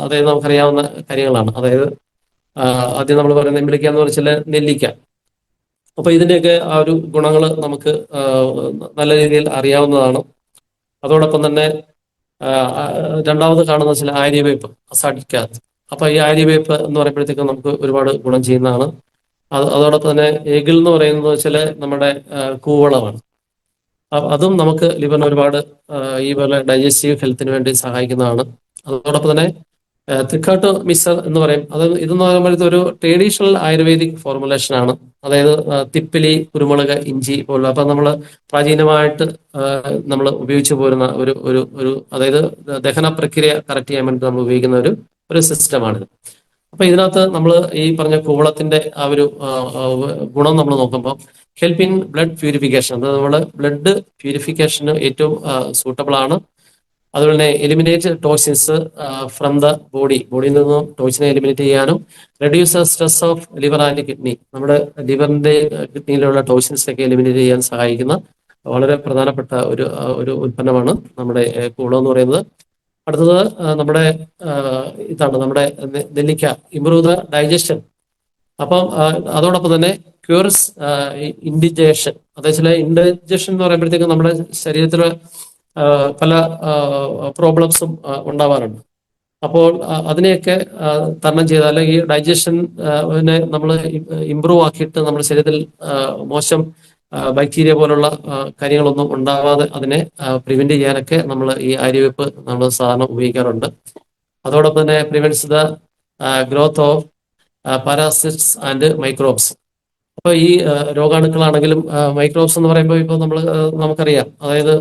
അതായത് നമുക്കറിയാവുന്ന കാര്യങ്ങളാണ്. അതായത് ആദ്യം നമ്മൾ പറയുന്ന നെല്ലിക്ക എന്ന് വെച്ചാൽ നെല്ലിക്ക. അപ്പൊ ഇതിന്റെയൊക്കെ ആ ഒരു ഗുണങ്ങൾ നമുക്ക് നല്ല രീതിയിൽ അറിയാവുന്നതാണ്. അതോടൊപ്പം തന്നെ രണ്ടാമത് കാണുന്ന വെച്ചാൽ ആര്യവേപ്പ്, അസാഡിക്കാത്ത്. അപ്പൊ ഈ ആര്യവേപ്പ് എന്ന് പറയുമ്പോഴത്തേക്കും നമുക്ക് ഒരുപാട് ഗുണം ചെയ്യുന്നതാണ്. അതോടൊപ്പം തന്നെ എഗിൾ എന്ന് പറയുന്നത് വെച്ചാൽ നമ്മുടെ കൂവളമാണ്. അതും നമുക്ക് ലിവറിന് ഒരുപാട് ഈ പോലെ ഡൈജസ്റ്റീവ് ഹെൽത്തിന് വേണ്ടി സഹായിക്കുന്നതാണ്. അതോടൊപ്പം തന്നെ തൃക്കാട്ട് മിക്സർ എന്ന് പറയും. ഇതെന്ന് പറയുമ്പോഴത്തെ ഒരു ട്രഡീഷണൽ ആയുർവേദിക് ഫോർമുലേഷൻ ആണ്. അതായത് തിപ്പിലി, കുരുമുളക്, ഇഞ്ചി പോലുള്ള അപ്പൊ നമ്മൾ പ്രാചീനമായിട്ട് നമ്മൾ ഉപയോഗിച്ചു പോരുന്ന ഒരു അതായത് ദഹന പ്രക്രിയ കറക്റ്റ് ചെയ്യാൻ വേണ്ടി നമ്മൾ ഉപയോഗിക്കുന്ന ഒരു സിസ്റ്റമാണിത്. അപ്പൊ ഇതിനകത്ത് നമ്മൾ ഈ പറഞ്ഞ കൂവളത്തിന്റെ ആ ഒരു ഗുണം നമ്മൾ നോക്കുമ്പോൾ ഹെൽപ്പ് ഇൻ ബ്ലഡ് പ്യൂരിഫിക്കേഷൻ, അത് നമ്മുടെ ബ്ലഡ് പ്യൂരിഫിക്കേഷന് ഏറ്റവും സൂട്ടബിൾ ആണ്. അതുപോലെ തന്നെ എലിമിനേറ്റ് ടോക്സിൻസ് ഫ്രം ദ ബോഡിയിൽ നിന്നും ടോക്സിനെ എലിമിനേറ്റ് ചെയ്യാനും, reduce stress of liver and kidney, നമ്മുടെ ലിവറിന്റെ കിഡ്നിയിലുള്ള ടോക്സിൻസ് ഒക്കെ എലിമിനേറ്റ് ചെയ്യാൻ സഹായിക്കുന്ന വളരെ പ്രധാനപ്പെട്ട ഒരു ഉൽപ്പന്നമാണ് നമ്മുടെ കൂളം എന്ന് പറയുന്നത്. അടുത്തത് നമ്മുടെ ഇതാണ് നമ്മുടെ നെല്ലിക്ക, ഇംപ്രൂവ് ദ ഡൈജഷൻ. അപ്പം അതോടൊപ്പം തന്നെ ക്യൂർസ് ഇൻഡിജേഷൻ. അതെച്ചാൽ ഇൻഡൈജഷൻ എന്ന് പറയുമ്പോഴത്തേക്കും നമ്മുടെ ശരീരത്തിൽ പല പ്രോബ്ലംസും ഉണ്ടാവാറുണ്ട്. അപ്പോൾ അതിനെയൊക്കെ തരണം ചെയ്ത്, അല്ലെങ്കിൽ ഡൈജഷൻ നമ്മൾ ഇംപ്രൂവ് ആക്കിയിട്ട് നമ്മുടെ ശരീരത്തിൽ മോശം ബാക്ടീരിയ പോലുള്ള കാര്യങ്ങളൊന്നും ഉണ്ടാവാതെ അതിനെ പ്രിവെന്റ് ചെയ്യാനൊക്കെ നമ്മൾ ഈ ആര്യവേപ്പ് നമ്മൾ സാധാരണ ഉപയോഗിക്കാറുണ്ട്. അതോടൊപ്പം തന്നെ prevents the growth of parasites and microbes. അപ്പൊ ഈ രോഗാണുക്കളാണെങ്കിലും മൈക്രോബ്സ് എന്ന് പറയുമ്പോൾ ഇപ്പോൾ നമുക്കറിയാം, അതായത്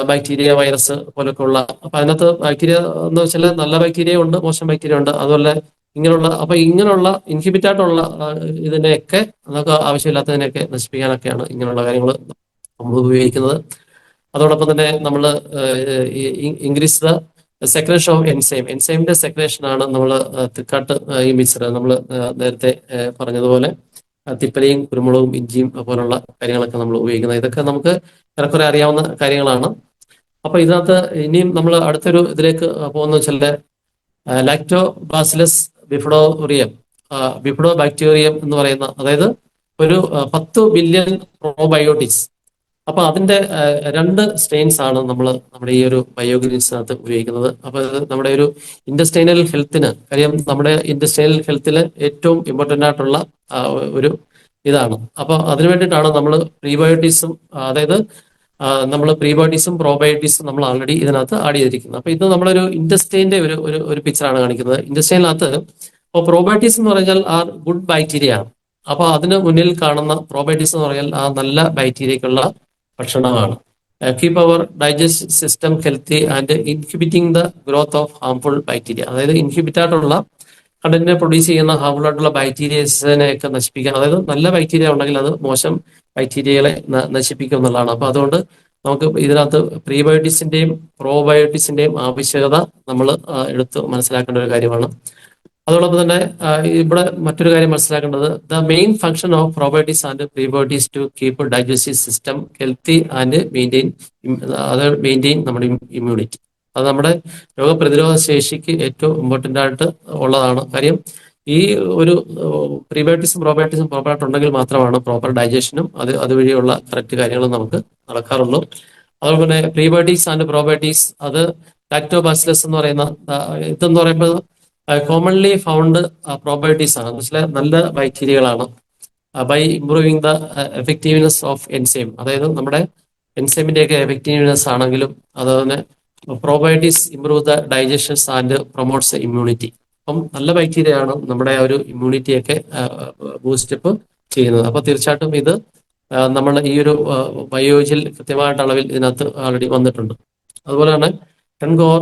ബാക്ടീരിയ, വൈറസ് പോലൊക്കെയുള്ള. അപ്പൊ അതിനകത്ത് ബാക്ടീരിയ എന്ന് വെച്ചാൽ നല്ല ബാക്ടീരിയ ഉണ്ട്, മോശം ബാക്ടീരിയ ഉണ്ട്. അതുപോലെ ഇങ്ങനെയുള്ള ഇൻഹിബിറ്റ് ആയിട്ടുള്ള ഇതിനെയൊക്കെ നമുക്ക് ആവശ്യമില്ലാത്തതിനെയൊക്കെ നശിപ്പിക്കാനൊക്കെയാണ് ഇങ്ങനെയുള്ള കാര്യങ്ങൾ നമ്മൾ ഉപയോഗിക്കുന്നത്. അതോടൊപ്പം തന്നെ നമ്മൾ increase the secretion of enzyme. എൻസൈമിന്റെ സെക്രേഷൻ ആണ് നമ്മൾ തിക്കാട്ട് ഈ മിക്സർ നമ്മൾ നേരത്തെ പറഞ്ഞതുപോലെ തിപ്പലയും കുരുമുളകും ഇഞ്ചിയും പോലുള്ള കാര്യങ്ങളൊക്കെ നമ്മൾ ഉപയോഗിക്കുന്നത്. ഇതൊക്കെ നമുക്ക് ഏറെക്കുറെ അറിയാവുന്ന കാര്യങ്ങളാണ്. അപ്പൊ ഇതിനകത്ത് ഇനിയും നമ്മൾ അടുത്തൊരു ഇതിലേക്ക് പോകുന്ന വെച്ചാൽ ലാക്ടോബാസിലസ് ബിഫിഡോറിയം, ബിഫിഡോ ബാക്ടീരിയം എന്ന് പറയുന്ന, അതായത് ഒരു 10 ബില്യൺ പ്രോബയോട്ടിക്സ്. അപ്പൊ അതിന്റെ 2 സ്ട്രെയിൻസ് ആണ് നമ്മൾ നമ്മുടെ ഈ ഒരു ബയോഗ്രീൻസിനകത്ത് ഉപയോഗിക്കുന്നത്. അപ്പൊ ഇത് നമ്മുടെ ഒരു ഇൻഡസ്ട്രൈനൽ ഹെൽത്തിന്, കാര്യം നമ്മുടെ ഇൻഡസ്ട്രൈനൽ ഹെൽത്തിൽ ഏറ്റവും ഇമ്പോർട്ടൻ്റ് ആയിട്ടുള്ള ഒരു ഇതാണ്. അപ്പൊ അതിനു വേണ്ടിയിട്ടാണ് നമ്മൾ പ്രീബയോട്ടിക്സും, അതായത് നമ്മൾ പ്രീബയോട്ടിക്സും പ്രോബയോട്ടിക്സും നമ്മൾ ആൾറെഡി ഇതിനകത്ത് ആഡ് ചെയ്തിരിക്കുന്നത്. അപ്പൊ ഇത് നമ്മളൊരു ഇൻഡസ്ട്രൈൻ്റെ ഒരു പിക്ചറാണ് കാണിക്കുന്നത്. ഇൻഡസ്ട്രൈനകത്ത് ഇപ്പോൾ പ്രോബയോട്ടിക്സ് എന്ന് പറഞ്ഞാൽ ആ ഗുഡ് ബാക്ടീരിയ ആണ്. അപ്പൊ അതിന് മുന്നിൽ കാണുന്ന പ്രോബയോട്ടിക്സ് എന്ന് പറഞ്ഞാൽ ആ നല്ല ബാക്ടീരിയക്കുള്ള ഭക്ഷണമാണ്. Keep our digest system healthy and inhibiting the growth of harmful bacteria. അതായത് ഇൻഹിബിറ്റ് ആയിട്ടുള്ള കണ്ടന്റിനെ പ്രൊഡ്യൂസ് ചെയ്യുന്ന ഹാർമ്ഫുൾ ആയിട്ടുള്ള ബാക്ടീരിയസിനെയൊക്കെ നശിപ്പിക്കാൻ, അതായത് നല്ല ബാക്ടീരിയ ഉണ്ടെങ്കിൽ അത് മോശം ബാക്ടീരിയകളെ നശിപ്പിക്കും എന്നുള്ളതാണ്. അപ്പൊ അതുകൊണ്ട് നമുക്ക് ഇതിനകത്ത് പ്രീബയോട്ടിക്സിന്റെയും പ്രോബയോട്ടിക്സിന്റെയും ആവശ്യകത നമ്മൾ എടുത്ത് മനസ്സിലാക്കേണ്ട ഒരു കാര്യമാണ്. അതോടൊപ്പം തന്നെ ഇവിടെ മറ്റൊരു കാര്യം മനസ്സിലാക്കേണ്ടത്, the main function of probiotics and prebiotics to keep digestive system healthy and maintain നമ്മുടെ ഇമ്മ്യൂണിറ്റി. അത് നമ്മുടെ രോഗപ്രതിരോധ ശേഷിക്ക് ഏറ്റവും ഇമ്പോർട്ടൻ്റ് ആയിട്ട് ഉള്ളതാണ്. കാര്യം ഈ ഒരു പ്രീബയോട്ടിക്സും പ്രോബയോട്ടിക്സും പ്രോപ്പറായിട്ട് ഉണ്ടെങ്കിൽ മാത്രമാണ് പ്രോപ്പർ ഡൈജഷനും അതുവഴിയുള്ള കറക്റ്റ് കാര്യങ്ങളും നമുക്ക് നടക്കാറുള്ളൂ. അതുപോലെ തന്നെ പ്രീബയോട്ടിക്സ് ആൻഡ് പ്രോബയോട്ടിക്സ്, അത് ലാക്ടോബാസിലസ് എന്ന് പറയുന്ന ഇതെന്ന് പറയുമ്പോൾ കോമൺലി ഫൗണ്ട് പ്രോബയോട്ടിക്സ് ആണ്. എന്ന് വെച്ചാൽ നല്ല ബാക്ടീരിയകളാണ്. By improving the effectiveness of enzyme, അതായത് നമ്മുടെ എൻസൈമിന്റെയൊക്കെ എഫക്റ്റീവ്നെസ് ആണെങ്കിലും അതുപോലെ probiotics improve the digestions and promotes immunity. അപ്പം നല്ല ബാക്ടീരിയ ആണ് നമ്മുടെ ആ ഒരു ഇമ്മ്യൂണിറ്റിയൊക്കെ ബൂസ്റ്റപ്പ് ചെയ്യുന്നത്. അപ്പൊ തീർച്ചയായിട്ടും ഇത് നമ്മൾ ഈ ഒരു ബയോജിൽ കൃത്യമായിട്ട് അളവിൽ ഇതിനകത്ത് ആൾറെഡി വന്നിട്ടുണ്ട്. അതുപോലെ തന്നെ ടെൻകോർ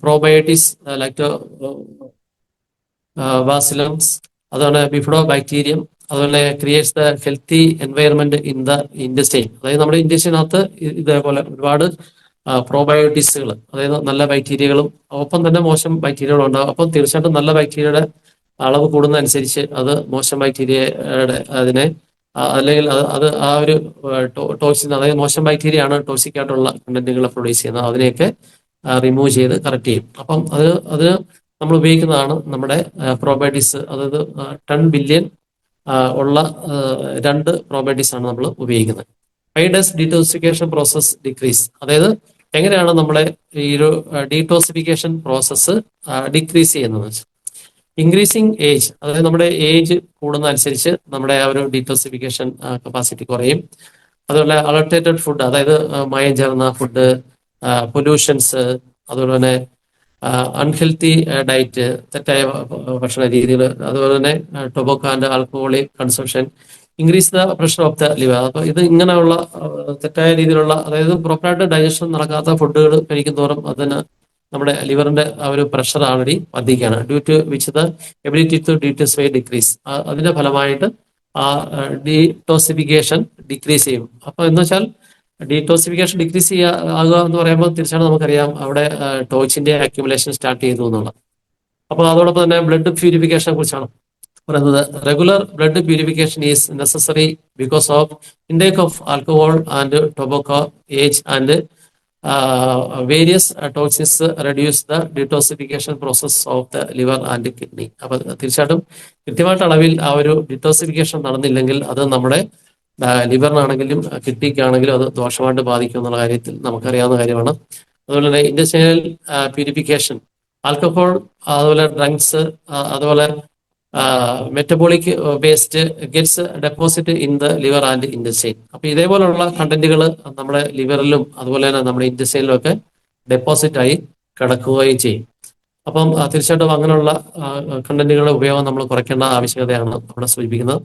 പ്രോബയോട്ടിക്സ് ലാക്ടോ ബാസിലംസ്, അതുപോലെ ബിഫിഡോ ബാക്ടീരിയം, അതുപോലെ creates the healthy environment in the ഇൻഡസ്ട്രൈൻ. അതായത് നമ്മുടെ ഇൻഡസ്ട്രിനകത്ത് ഇതേപോലെ ഒരുപാട് പ്രോബയോട്ടിക്സുകൾ, അതായത് നല്ല ബാക്ടീരിയകളും ഒപ്പം തന്നെ മോശം ബാക്ടീരിയകളും ഉണ്ടാകും. അപ്പം തീർച്ചയായിട്ടും നല്ല ബാക്ടീരിയയുടെ അളവ് കൂടുന്നതനുസരിച്ച് അത് മോശം ബാക്ടീരിയയുടെ അല്ലെങ്കിൽ അത് ആ ഒരു ടോക്സിൻ, അതായത് മോശം ബാക്ടീരിയ ആണ് ടോക്സിക് ആയിട്ടുള്ള കണ്ടന്റുകളെ പ്രൊഡ്യൂസ് ചെയ്യുന്നത്. അതിനെയൊക്കെ റിമൂവ് ചെയ്ത് കറക്റ്റ് ചെയ്യും. അപ്പം അത് നമ്മൾ ഉപയോഗിക്കുന്നതാണ് നമ്മുടെ പ്രോബയോട്ടിക്സ്. അതായത് 10 ബില്യൺ ഉള്ള 2 പ്രോബയോട്ടിക്സ് ആണ് നമ്മൾ ഉപയോഗിക്കുന്നത്. High does detoxification process decrease, അതായത് എങ്ങനെയാണ് നമ്മളെ ഈ ഒരു ഡീടോക്സിഫിക്കേഷൻ പ്രോസസ്സ് ഡിക്രീസ് ചെയ്യുന്നത്? ഇൻക്രീസിങ് ഏജ്, അതായത് നമ്മുടെ ഏജ് കൂടുന്നതനുസരിച്ച് നമ്മുടെ ആ ഒരു ഡീടോക്സിഫിക്കേഷൻ കപ്പാസിറ്റി കുറയും. അതുപോലെ അഡൾട്ടേറ്റഡ് ഫുഡ്, അതായത് മായം ചേർന്ന ഫുഡ്, പൊല്യൂഷൻസ്, അതുപോലെ തന്നെ അൺഹെൽത്തി ഡയറ്റ്, തെറ്റായ ഭക്ഷണ രീതികൾ, അതുപോലെ തന്നെ tobacco and alcoholic consumption increase the pressure of the liver. അപ്പൊ ഇത് ഇങ്ങനെയുള്ള തെറ്റായ രീതിയിലുള്ള, അതായത് പ്രോപ്പറായിട്ട് ഡൈജഷൻ നടക്കാത്ത ഫുഡുകൾ കഴിക്കുന്നതോറും അതിന് നമ്മുടെ ലിവറിന്റെ ആ ഒരു പ്രഷർ ആൾറെഡി വർദ്ധിക്കുകയാണ്. Due to which the ability to detoxify decrease. അതിന്റെ ഫലമായിട്ട് ആ ഡീടോക്സിഫിക്കേഷൻ ഡിക്രീസ് ചെയ്യും. അപ്പൊ എന്ന് വെച്ചാൽ ഡീടോക്സിഫിക്കേഷൻ ഡിക്രീസ് ആകുക എന്ന് പറയുമ്പോൾ തീർച്ചയായിട്ടും നമുക്കറിയാം അവിടെ ടോക്സിന്റെ അക്യുമുലേഷൻ സ്റ്റാർട്ട് ചെയ്തു എന്നുള്ളത്. അപ്പോൾ അതോടൊപ്പം തന്നെ ബ്ലഡ് പ്യൂരിഫിക്കേഷനെ കുറിച്ചാണ് പറയുന്നത് regular blood purification is necessary because of intake of alcohol and tobacco age and various toxins reduce the detoxification process of the liver and kidney. അപ്പൊ തീർച്ചയായിട്ടും കൃത്യമായിട്ട് അളവിൽ ആ ഒരു ഡിറ്റോസിഫിക്കേഷൻ നടന്നില്ലെങ്കിൽ അത് നമ്മുടെ ലിവറിനാണെങ്കിലും കിഡ്നിക്കാണെങ്കിലും അത് ദോഷമായിട്ട് ബാധിക്കും എന്നുള്ള കാര്യത്തിൽ നമുക്കറിയാവുന്ന കാര്യമാണ്. അതുപോലെ തന്നെ ഇൻഡസ്ട്രിയൽ പ്യൂരിഫിക്കേഷൻ, ആൽക്കഹോൾ, അതുപോലെ ഡ്രങ്ക്സ്, അതുപോലെ metabolic waste gets deposit in the liver and intestine. അപ്പൊ ഇതേപോലുള്ള കണ്ടന്റുകൾ നമ്മുടെ ലിവറിലും അതുപോലെ തന്നെ നമ്മുടെ ഇൻഡസ്റ്റൈനിലും ഒക്കെ ഡെപ്പോസിറ്റ് ആയി കിടക്കുകയും ചെയ്യും. അപ്പം തീർച്ചയായിട്ടും അങ്ങനെയുള്ള കണ്ടന്റുകളുടെ ഉപയോഗം നമ്മൾ കുറയ്ക്കേണ്ട ആവശ്യകതയാണ് അവിടെ സൂചിപ്പിക്കുന്നത്.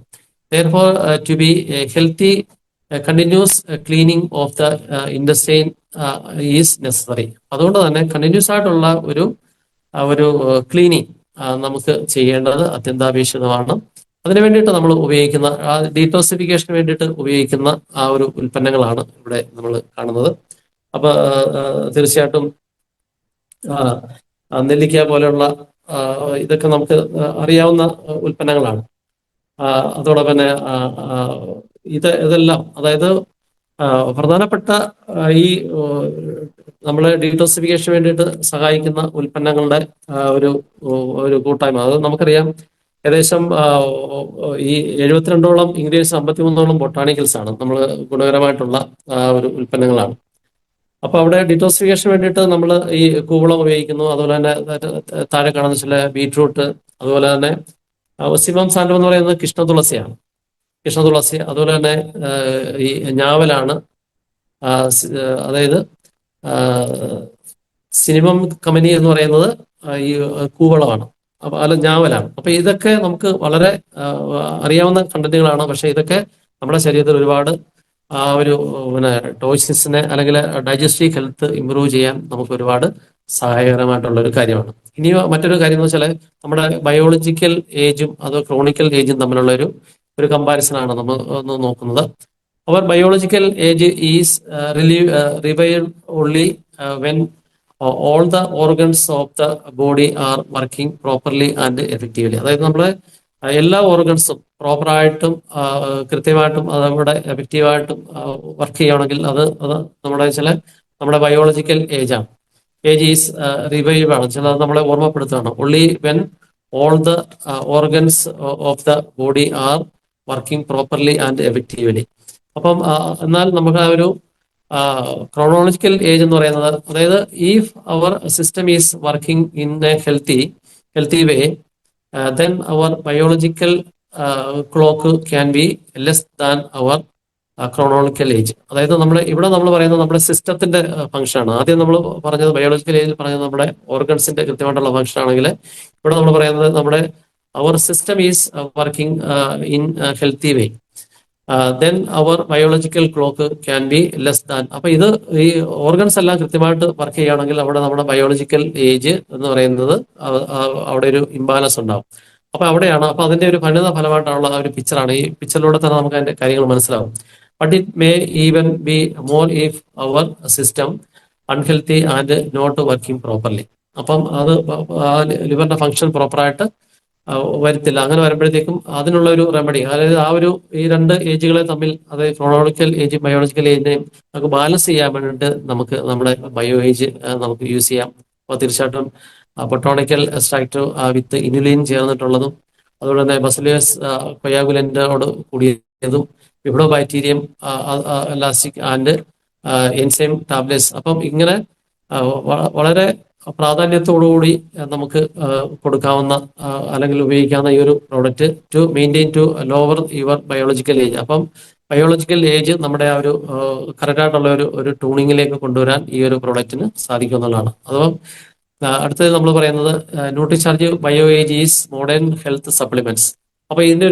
Therefore, to be a healthy, continuous cleaning of the intestine is necessary. അതുകൊണ്ട് തന്നെ കണ്ടിന്യൂസ് ആയിട്ടുള്ള ഒരു ക്ലീനിങ് നമുക്ക് ചെയ്യേണ്ടത് അത്യന്താപേക്ഷിതമാണ്. അതിനു വേണ്ടിയിട്ട് നമ്മൾ ഉപയോഗിക്കുന്ന ഡീടോസിഫിക്കേഷന് വേണ്ടിയിട്ട് ഉപയോഗിക്കുന്ന ആ ഒരു ഉൽപ്പന്നങ്ങളാണ് ഇവിടെ നമ്മൾ കാണുന്നത്. അപ്പൊ തീർച്ചയായിട്ടും നെല്ലിക്ക പോലെയുള്ള ഇതൊക്കെ നമുക്ക് അറിയാവുന്ന ഉൽപ്പന്നങ്ങളാണ്. അതോടൊപ്പം തന്നെ ഇതെല്ലാം, അതായത് പ്രധാനപ്പെട്ട ഈ നമ്മളെ ഡീടോസിഫിക്കേഷന് വേണ്ടിയിട്ട് സഹായിക്കുന്ന ഉൽപ്പന്നങ്ങളുടെ ഒരു കൂട്ടായ്മ. അത് നമുക്കറിയാം, ഏകദേശം ഈ 72ഓളം ഇൻഗ്രീഡിയൻസ്, 53ഓളം ബൊട്ടാണിക്കൽസ് ആണ് നമ്മൾ ഗുണകരമായിട്ടുള്ള ഒരു ഉൽപ്പന്നങ്ങളാണ്. അപ്പൊ അവിടെ ഡീടോസിഫിക്കേഷന് വേണ്ടിയിട്ട് നമ്മൾ ഈ കൂവളം ഉപയോഗിക്കുന്നു. അതുപോലെ തന്നെ താഴെ കാണുന്ന ചില ബീറ്റ്റൂട്ട്, അതുപോലെ തന്നെ ഒസിമം സാൻഡം എന്ന് പറയുന്നത് കൃഷ്ണതുളസിയാണ്. കൃഷ്ണതുളസി, അതുപോലെ തന്നെ ഈ ഞാവലാണ്, അതായത് സിനിമം കമ്പനി എന്ന് പറയുന്നത് ഈ കൂവളമാണ്, അപ്പൊ അല്ല ഞാവലാണ്. അപ്പൊ ഇതൊക്കെ നമുക്ക് വളരെ അറിയാവുന്ന കണ്ടന്റുകളാണ്. പക്ഷെ ഇതൊക്കെ നമ്മുടെ ശരീരത്തിൽ ഒരുപാട് ഒരു ടോക്സിൻസിനെ അല്ലെങ്കിൽ ഡൈജസ്റ്റീവ് ഹെൽത്ത് ഇമ്പ്രൂവ് ചെയ്യാൻ നമുക്ക് ഒരുപാട് സഹായകരമായിട്ടുള്ള ഒരു കാര്യമാണ്. ഇനി മറ്റൊരു കാര്യം എന്ന് വെച്ചാൽ നമ്മുടെ ബയോളജിക്കൽ ഏജും അത് ക്രോണിക്കൽ ഏജും തമ്മിലുള്ള ഒരു കമ്പാരിസൺ ആണ് നമ്മൾ ഒന്ന് നോക്കുന്നത്. Our biological age is revived only when all the organs of the body are working properly and effectively. അതായത് നമ്മളെ എല്ലാ ഓർഗൻസും പ്രോപ്പറായിട്ടും കൃത്യമായിട്ടും അതവിടെ എഫക്റ്റീവായിട്ടും വർക്ക് ചെയ്യുകയാണെങ്കിൽ അത് നമ്മുടെ ബയോളജിക്കൽ ഏജാണ്. ഏജ് ഈസ് റിവൈവ് ആണ്, ചില നമ്മളെ ഓർമ്മപ്പെടുത്തുകയാണ്. Only when all the organs of the body are working properly and effectively. അപ്പം എന്നാൽ നമുക്ക് ആ ഒരു ക്രോണോളജിക്കൽ ഏജ് എന്ന് പറയുന്നത്, അതായത് if our system is working in a healthy way, then our biological clock can be less than our chronological age. അതായത് ഇവിടെ നമ്മൾ പറയുന്നത് നമ്മുടെ സിസ്റ്റത്തിന്റെ ഫംഗ്ഷൻ ആണ്. ആദ്യം നമ്മൾ പറഞ്ഞത് ബയോളജിക്കൽ ഏജിൽ പറഞ്ഞത് നമ്മുടെ ഓർഗൻസിന്റെ കൃത്യമായിട്ടുള്ള ഫംഗ്ഷൻ ആണെങ്കിൽ, ഇവിടെ നമ്മൾ പറയുന്നത് നമ്മുടെ our system is working in healthy way, then our biological clock can be less than. അപ്പൊ ഈ ഓർഗൻസ് എല്ലാം കൃത്യമായിട്ട് വർക്ക് ചെയ്യുകയാണെങ്കിൽ അവിടെ നമ്മുടെ ബയോളജിക്കൽ ഏജ് എന്ന് പറയുന്നത് അവിടെ ഒരു ഇംബാലൻസ് ഉണ്ടാവും. അപ്പൊ അവിടെയാണ്, അപ്പൊ അതിന്റെ ഒരു പരിണിത ഫലമായിട്ടുള്ള ഒരു പിക്ചറാണ്. ഈ പിക്ചറിലൂടെ തന്നെ നമുക്ക് അതിന്റെ കാര്യങ്ങൾ മനസ്സിലാവും. But it may even be more if our system unhealthy and not working properly. അപ്പം അത് ലിവറിന്റെ ഫംഗ്ഷൻ പ്രോപ്പറായിട്ട് വരുത്തില്ല. അങ്ങനെ വരുമ്പോഴത്തേക്കും അതിനുള്ള ഒരു റെമഡി, അതായത് ഈ രണ്ട് ഏജുകളെ തമ്മിൽ, അതായത് ക്രോണോളജിക്കൽ ഏജും ബയോളജിക്കൽ ഏജിനെയും നമുക്ക് ബാലൻസ് ചെയ്യാൻ വേണ്ടിയിട്ട് നമുക്ക് നമ്മുടെ ബയോ ഏജ് നമുക്ക് യൂസ് ചെയ്യാം. അപ്പോൾ തീർച്ചയായിട്ടും ബൊട്ടാണിക്കൽ എക്സ്ട്രാക്റ്റ് വിത്ത് ഇനുലിൻ ചേർന്നിട്ടുള്ളതും, അതുപോലെ തന്നെ ബസിലിയസ് കൊയാഗുലന്റോട് കൂടിയതും, വിബ്രോ ബാക്ടീരിയം ലാസ്റ്റിക് ആൻഡ് എൻസൈം ടാബ്ലറ്റ്സ്. അപ്പം ഇങ്ങനെ വളരെ പ്രാധാന്യത്തോടുകൂടി നമുക്ക് കൊടുക്കാവുന്ന അല്ലെങ്കിൽ ഉപയോഗിക്കാവുന്ന ഈ ഒരു product to maintain to lower your biological age. അപ്പം ബയോളജിക്കൽ ഏജ് നമ്മുടെ ആ ഒരു കറക്റ്റായിട്ടുള്ള ഒരു ട്യൂണിങ്ങിലേക്ക് കൊണ്ടുവരാൻ ഈ ഒരു പ്രോഡക്റ്റിന് സാധിക്കും എന്നുള്ളതാണ്. അപ്പം അടുത്തത് നമ്മൾ പറയുന്നത് Nutricharge bio age is modern health supplements. അപ്പൊ ഇതിന്റെ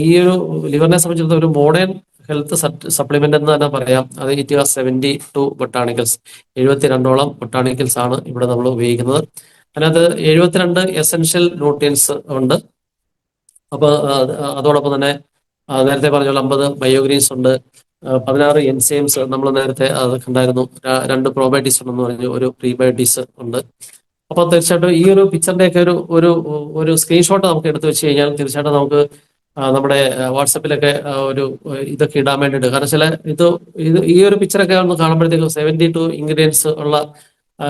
ഈ ഒരു ലിവറിനെ സംബന്ധിച്ചിടത്തോളം ഒരു മോഡേൺ ഹെൽത്ത് സപ്ലിമെന്റ് എന്ന് തന്നെ പറയാം. അത് ഇറ്റ് ഹാസ് 72 ബൊട്ടാണിക്കൽസ്, 72ഓളം ബൊട്ടാണിക്കൽസ് ആണ് ഇവിടെ നമ്മൾ ഉപയോഗിക്കുന്നത്. അതിനകത്ത് 72 എസെൻഷ്യൽ ന്യൂട്രിയൻസ് ഉണ്ട്. അപ്പൊ അതോടൊപ്പം തന്നെ നേരത്തെ പറഞ്ഞ 50 ബയോഗ്രീൻസ് ഉണ്ട്, 16 എൻസൈംസ് നമ്മൾ നേരത്തെ അത് കണ്ടായിരുന്നു, 2 പ്രോബയോട്ടിക്സ് ഉണ്ടെന്ന് പറഞ്ഞു, ഒരു പ്രീബയോട്ടിക്സ് ഉണ്ട്. അപ്പൊ തീർച്ചയായിട്ടും ഈ ഒരു പിക്ചറിന്റെ ഒക്കെ ഒരു ഒരു സ്ക്രീൻഷോട്ട് നമുക്ക് എടുത്തു വെച്ച് കഴിഞ്ഞാൽ തീർച്ചയായിട്ടും നമുക്ക് നമ്മുടെ വാട്സപ്പിലൊക്കെ ഒരു ഇതൊക്കെ ഇടാൻ വേണ്ടിയിട്ട്, കാരണം ചില ഈ ഒരു പിക്ചറൊക്കെ ഒന്ന് കാണുമ്പോഴത്തേക്കും 72 ഇൻഗ്രീഡിയൻസ് ഉള്ള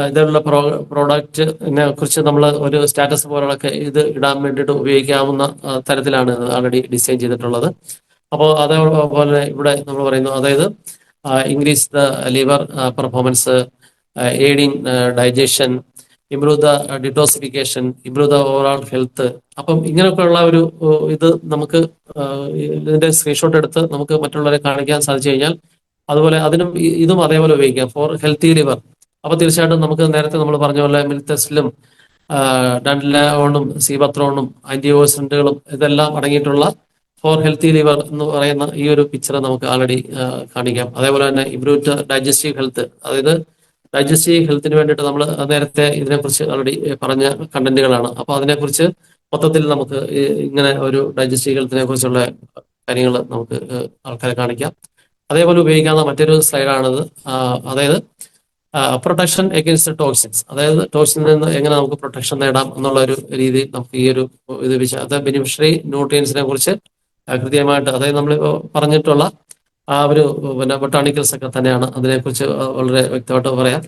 ഇതിലുള്ള പ്രോഡക്റ്റിനെ കുറിച്ച് നമ്മൾ ഒരു സ്റ്റാറ്റസ് പോലുള്ളൊക്കെ ഇത് ഇടാൻ വേണ്ടിയിട്ട് ഉപയോഗിക്കാവുന്ന തരത്തിലാണ് ഇത് ആൾറെഡി ഡിസൈൻ ചെയ്തിട്ടുള്ളത്. അപ്പോൾ അതേപോലെ ഇവിടെ നമ്മൾ പറയുന്നു, അതായത് increase the liver performance, aiding digestion, improve the detoxification, improve the overall health. അപ്പം ഇങ്ങനെയൊക്കെയുള്ള ഒരു ഇത് നമുക്ക് ഇതിന്റെ സ്ക്രീൻഷോട്ട് എടുത്ത് നമുക്ക് മറ്റുള്ളവരെ കാണിക്കാൻ സാധിച്ചു കഴിഞ്ഞാൽ, അതുപോലെ അതിനും ഇതും അതേപോലെ ഉപയോഗിക്കാം ഫോർ ഹെൽത്തി ലിവർ. അപ്പൊ തീർച്ചയായിട്ടും നമുക്ക് നേരത്തെ നമ്മൾ പറഞ്ഞ പോലെ മിൽത്തെസ്റ്റിലും ഡാൻഡലോണും സീബത്രോണും ആന്റി ഓക്സിഡന്റുകളും ഇതെല്ലാം അടങ്ങിയിട്ടുള്ള ഫോർ ഹെൽത്തി ലിവർ എന്ന് പറയുന്ന ഈ ഒരു പിക്ചർ നമുക്ക് ആൾറെഡി കാണിക്കാം. അതേപോലെ തന്നെ ഇംപ്രൂവ്ഡ് ഡൈജസ്റ്റീവ് ഹെൽത്ത്, അതായത് ഡൈജസ്റ്റീവ് ഹെൽത്തിന് വേണ്ടിയിട്ട് നമ്മൾ നേരത്തെ ഇതിനെക്കുറിച്ച് ഓൾറെഡി പറഞ്ഞ കണ്ടന്റുകളാണ്. അപ്പൊ അതിനെക്കുറിച്ച് മൊത്തത്തിൽ നമുക്ക് ഇങ്ങനെ ഒരു ഡൈജസ്റ്റീവ് ഹെൽത്തിനെ കുറിച്ചുള്ള കാര്യങ്ങൾ നമുക്ക് ആൾക്കാരെ കാണിക്കാം. അതേപോലെ ഉപയോഗിക്കാവുന്ന മറ്റൊരു സ്ലൈഡാണിത്. അതായത് പ്രൊട്ടക്ഷൻ എഗൻസ്റ്റ് ടോക്സിൻസ്, അതായത് ടോക്സിനിൽ നിന്ന് എങ്ങനെ നമുക്ക് പ്രൊട്ടക്ഷൻ നേടാം എന്നുള്ള ഒരു രീതി നമുക്ക് ഈ ഒരു ഇത് അത് ബെനിഫിഷ്യറി ന്യൂട്രിയൻസിനെ കുറിച്ച് കൃത്യമായിട്ട്, അതായത് നമ്മൾ പറഞ്ഞിട്ടുള്ള ആ ഒരു പിന്നെ ബൊട്ടാണിക്കൽസ് ഒക്കെ തന്നെയാണ് അതിനെക്കുറിച്ച് വളരെ വ്യക്തമായിട്ട് പറയാം.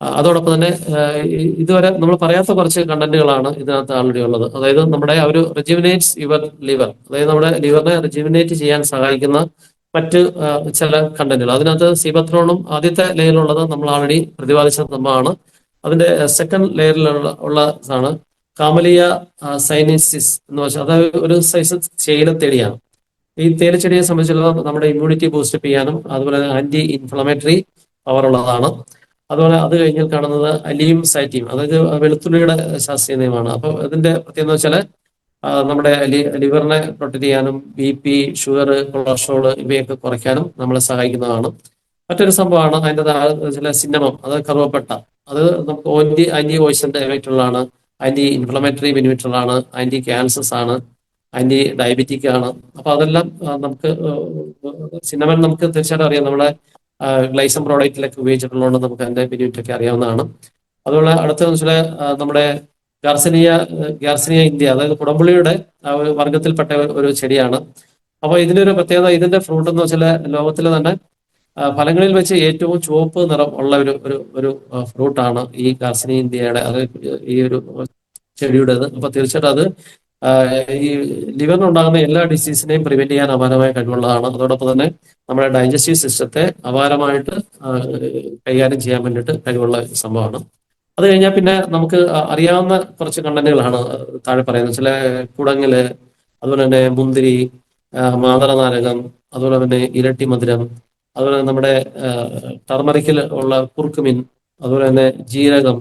അതോടൊപ്പം തന്നെ ഇതുവരെ നമ്മൾ പറയാത്ത കുറച്ച് കണ്ടന്റുകളാണ് ഇതിനകത്ത് ആൾറെഡി ഉള്ളത്. അതായത് നമ്മുടെ ഒരു റിജുവിനേറ്റ്സ് യുവർ ലിവർ, അതായത് നമ്മുടെ ലിവറിനെ റിജുവിനേറ്റ് ചെയ്യാൻ സഹായിക്കുന്ന മറ്റ് ചില കണ്ടന്റുകൾ. അതിനകത്ത് സീബത്രോണും ആദ്യത്തെ ലെയറിലുള്ളത് നമ്മൾ ആൾറെഡി പ്രതിപാദിച്ച സംഭവമാണ്. അതിന്റെ സെക്കൻഡ് ലെയറിലുള്ള കാമലിയ സൈനസിസ് എന്ന് വെച്ചാൽ അതായത് ഒരു സൈസ് തേയിലത്തേടിയാണ്. ഈ തേയിലച്ചെടിയെ സംബന്ധിച്ചിടത്തോളം നമ്മുടെ ഇമ്മ്യൂണിറ്റി ബൂസ്റ്റപ്പ് ചെയ്യാനും അതുപോലെ ആന്റി ഇൻഫ്ലമേറ്ററി പവർ ഉള്ളതാണ്. അതുപോലെ അത് കഴിഞ്ഞാൽ കാണുന്നത് അലിയും സൈറ്റിയും, അതായത് വെളുത്തുള്ളിയുടെ ശാസ്ത്രീയ നിയമമാണ്. അപ്പൊ ഇതിന്റെ പ്രത്യേകത എന്ന് വെച്ചാൽ നമ്മുടെ ലിവറിനെ പ്രൊട്ടക്ട് ചെയ്യാനും BP, ഷുഗർ, കൊളസ്ട്രോൾ ഇവയൊക്കെ കുറയ്ക്കാനും നമ്മളെ സഹായിക്കുന്നതാണ്. മറ്റൊരു സംഭവമാണ് അതിൻ്റെ ചില സിന്നമം, അത് കറുവപ്പട്ട. അത് നമുക്ക് ആന്റി ഓക്സിഡന്റ് എഫക്റ്റ് ഉള്ളതാണ്, ആന്റി ഇൻഫ്ലമേറ്ററി ബെനിഫിറ്റ് ഉള്ളതാണ്, ആന്റി ക്യാൻസേഴ്സ് ആണ്, ആന്റി ഡയബറ്റിക് ആണ്. അപ്പൊ അതെല്ലാം നമുക്ക് സിന്നമൻ നമുക്ക് തീർച്ചയായിട്ടും അറിയാം, നമ്മുടെ ഗ്ലൈസം പ്രോഡക്റ്റിലൊക്കെ ഉപയോഗിച്ചിട്ടുള്ളതുകൊണ്ട് നമുക്ക് അതിന്റെ ബെനിഫിറ്റ് ഒക്കെ അറിയാവുന്നതാണ്. അതുപോലെ അടുത്തതെന്ന് വെച്ചാൽ നമ്മുടെ ഗാർസിനിയ ഇന്ത്യ, അതായത് കുടംപുളിയുടെ ഒരു വർഗത്തിൽപ്പെട്ട ഒരു ചെടിയാണ്. അപ്പൊ ഇതിനൊരു പ്രത്യേകത, ഇതിന്റെ ഫ്രൂട്ട് എന്ന് വെച്ചാൽ ലോകത്തിലെ തന്നെ ഫലങ്ങളിൽ വെച്ച് ഏറ്റവും ചുവപ്പ് നിറം ഉള്ള ഒരു ഫ്രൂട്ടാണ് ഈ ഗാർസിനിയ ഇന്ത്യയുടെ, അത് ഈ ഒരു ചെടിയുടേത്. അപ്പൊ തീർച്ചയായിട്ടും അത് ഈ ലിവറിനുണ്ടാകുന്ന എല്ലാ ഡിസീസിനെയും പ്രിവെന്റ് ചെയ്യാൻ അപാരമായ കഴിവുള്ളതാണ്. അതോടൊപ്പം തന്നെ നമ്മുടെ ഡൈജസ്റ്റീവ് സിസ്റ്റത്തെ അപാരമായിട്ട് കൈകാര്യം ചെയ്യാൻ വേണ്ടിയിട്ട് കഴിവുള്ള സംഭവമാണ്. അത് കഴിഞ്ഞാൽ പിന്നെ നമുക്ക് അറിയാവുന്ന കുറച്ച് കണ്ടന്റുകളാണ് താഴെ പറയുന്നത്. ചില കുടങ്ങല്, അതുപോലെ തന്നെ മുന്തിരി, മാതളനാരകം, അതുപോലെ തന്നെ ഇരട്ടി മധുരം, അതുപോലെ നമ്മുടെ ടർമറിക്കിൽ ഉള്ള കുർക്കുമിൻ, അതുപോലെ തന്നെ ജീരകം,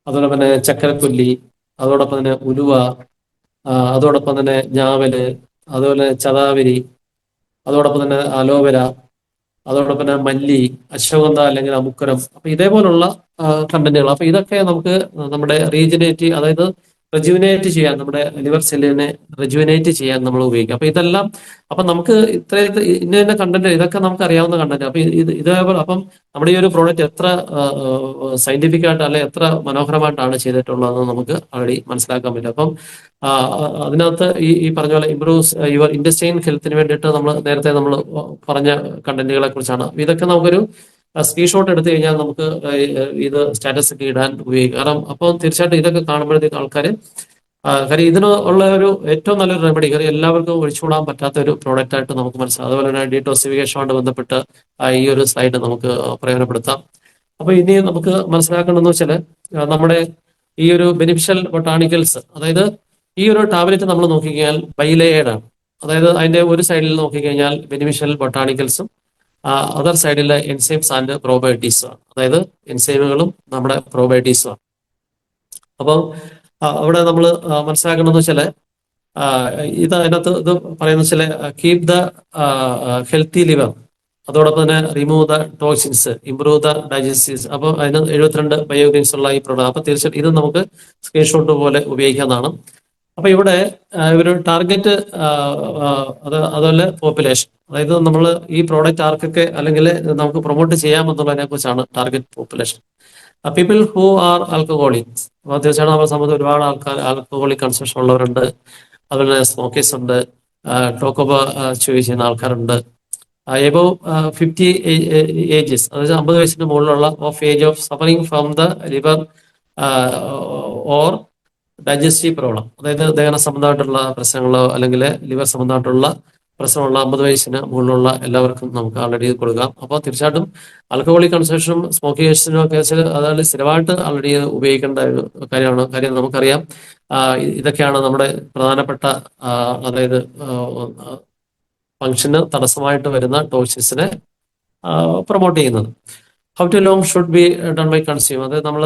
അതുപോലെ തന്നെ ചക്കരക്കൊല്ലി, അതോടൊപ്പം തന്നെ ഉലുവ, അതോടൊപ്പം തന്നെ ഞാവല്, അതുപോലെ ചതാവരി, അതോടൊപ്പം തന്നെ അലോവേര, അതോടൊപ്പം തന്നെ മല്ലി, അശ്വഗന്ധ അല്ലെങ്കിൽ അമുക്കുരം. അപ്പൊ ഇതേപോലുള്ള കണ്ടന്റുകൾ. അപ്പൊ ഇതൊക്കെ നമുക്ക് നമ്മുടെ അതായത് റെജുവിനേറ്റ് ചെയ്യാൻ, നമ്മുടെ ലിവർ സെല്ലിനെ റെജുവിനേറ്റ് ചെയ്യാൻ നമ്മൾ ഉപയോഗിക്കും. അപ്പൊ ഇതെല്ലാം നമുക്ക് ഇന്ന കണ്ടന്റ്, ഇതൊക്കെ നമുക്ക് അറിയാവുന്ന കണ്ടന്റ്. അപ്പൊ ഇതേപോലെ അപ്പം നമ്മുടെ ഈ ഒരു പ്രോഡക്റ്റ് എത്ര സയന്റിഫിക് ആയിട്ട് അല്ലെ എത്ര മനോഹരമായിട്ടാണ് ചെയ്തിട്ടുള്ളതെന്ന് നമുക്ക് ആൾറെഡി മനസ്സിലാക്കാൻ പറ്റും. അപ്പം അതിനകത്ത് ഈ പറഞ്ഞ പോലെ ഇംപ്രൂവ്സ് യുവർ ഇൻഡസ്റ്റൈൻ ഹെൽത്തിന് വേണ്ടിയിട്ട് നേരത്തെ നമ്മൾ പറഞ്ഞ കണ്ടന്റുകളെ കുറിച്ചാണ്. ഇതൊക്കെ നമുക്കൊരു സ്ക്രീൻഷോട്ട് എടുത്തു കഴിഞ്ഞാൽ നമുക്ക് ഇത് സ്റ്റാറ്റസ് ഒക്കെ ഇടാൻ ഉപയോഗിക്കും. കാരണം അപ്പോൾ തീർച്ചയായിട്ടും ഇതൊക്കെ കാണുമ്പോഴത്തേക്ക് ആൾക്കാർ കാര്യം ഇതിന് ഉള്ള ഒരു ഏറ്റവും നല്ലൊരു റെമഡി, കാര്യം എല്ലാവർക്കും ഒഴിച്ചുകൂടാൻ പറ്റാത്ത ഒരു പ്രോഡക്റ്റ് ആയിട്ട് നമുക്ക് മനസ്സിലാവും. അതുപോലെ തന്നെ ഡീടോസിഫിക്കേഷനുമായിട്ട് ബന്ധപ്പെട്ട് ഈ ഒരു സ്ലൈഡ് നമുക്ക് പ്രയോജനപ്പെടുത്താം. അപ്പൊ ഇനി നമുക്ക് മനസ്സിലാക്കേണ്ടതെന്ന് വെച്ചാൽ നമ്മുടെ ഈ ഒരു ബെനിഫിഷ്യൽ ബൊട്ടാണിക്കൽസ്, അതായത് ഈ ഒരു ടാബ്ലറ്റ് നമ്മൾ നോക്കിക്കഴിഞ്ഞാൽ ബൈലേയേഡ് ആണ്. അതായത് അതിന്റെ ഒരു സൈഡിൽ നോക്കിക്കഴിഞ്ഞാൽ ബെനിഫിഷ്യൽ ബൊട്ടാണിക്കൽസും അതർ സൈഡിലെ എൻസൈംസ് ആൻഡ് പ്രോബയോട്ടീസും ആണ്. അതായത് എൻസൈമുകളും നമ്മുടെ പ്രോബയോട്ടീസും ആണ്. അപ്പം അവിടെ നമ്മൾ മനസ്സിലാക്കണമെന്ന് വെച്ചാല് അതിനകത്ത് ഇത് പറയുന്ന വെച്ചാൽ കീപ് ദ ഹെൽത്തി ലിവർ, അതോടൊപ്പം തന്നെ remove the toxins, improve the digestives. അപ്പൊ അതിന് 72 ബയോഗ്രീൻസ് ഉള്ള ഈ പ്രോഡക്റ്റ്. അപ്പൊ തീർച്ചയായിട്ടും ഇത് നമുക്ക് സ്ക്രീൻഷോട്ട് പോലെ ഉപയോഗിക്കാവുന്നതാണ്. അപ്പൊ ഇവിടെ ഒരു ടാർഗറ്റ് അതുപോലെ പോപ്പുലേഷൻ, അതായത് നമ്മൾ ഈ പ്രോഡക്റ്റ് ആർക്കൊക്കെ അല്ലെങ്കിൽ നമുക്ക് പ്രൊമോട്ട് ചെയ്യാമെന്നുള്ളതിനെ കുറിച്ചാണ് target population. People who are alcoholics, അപ്പോൾ തീർച്ചയായിട്ടും നമ്മുടെ സമൂഹത്തിൽ ഒരുപാട് ആൾക്കാർ ആൽക്കഹോളിക് കൺസംഷൻ ഉള്ളവരുണ്ട്. അതുപോലെ സ്മോക്കേഴ്സ് ഉണ്ട്, ടോക്കോബ ചൂസ് ചെയ്യുന്ന ആൾക്കാരുണ്ട്. എബവ് 50 ഏജസ്, അതായത് 50 വയസ്സിന് മുകളിലുള്ള of age of suffering from the liver or digestive problem, അതായത് ദഹന സംബന്ധമായിട്ടുള്ള പ്രശ്നങ്ങളോ അല്ലെങ്കിൽ ലിവർ സംബന്ധമായിട്ടുള്ള പ്രശ്നമുള്ള 50 വയസ്സിന് മുകളിലുള്ള എല്ലാവർക്കും നമുക്ക് ആൾറെഡി കൊടുക്കാം. അപ്പോൾ തീർച്ചയായിട്ടും ആൽക്കഹോളിക് കൺസംഷനും സ്മോക്കേഴ്സിനും ഒക്കെ വെച്ചാൽ അതായത് സ്ഥിരമായിട്ട് ആൾറെഡി ഉപയോഗിക്കേണ്ട ഒരു കാര്യമാണ്. കാര്യം നമുക്കറിയാം ഇതൊക്കെയാണ് നമ്മുടെ പ്രധാനപ്പെട്ട അതായത് ഫംഗ്ഷന് തടസ്സമായിട്ട് വരുന്ന ടോക്സിൻസിനെ പ്രൊമോട്ട് ചെയ്യുന്നത്. How to long should be done by consume, അതായത് നമ്മൾ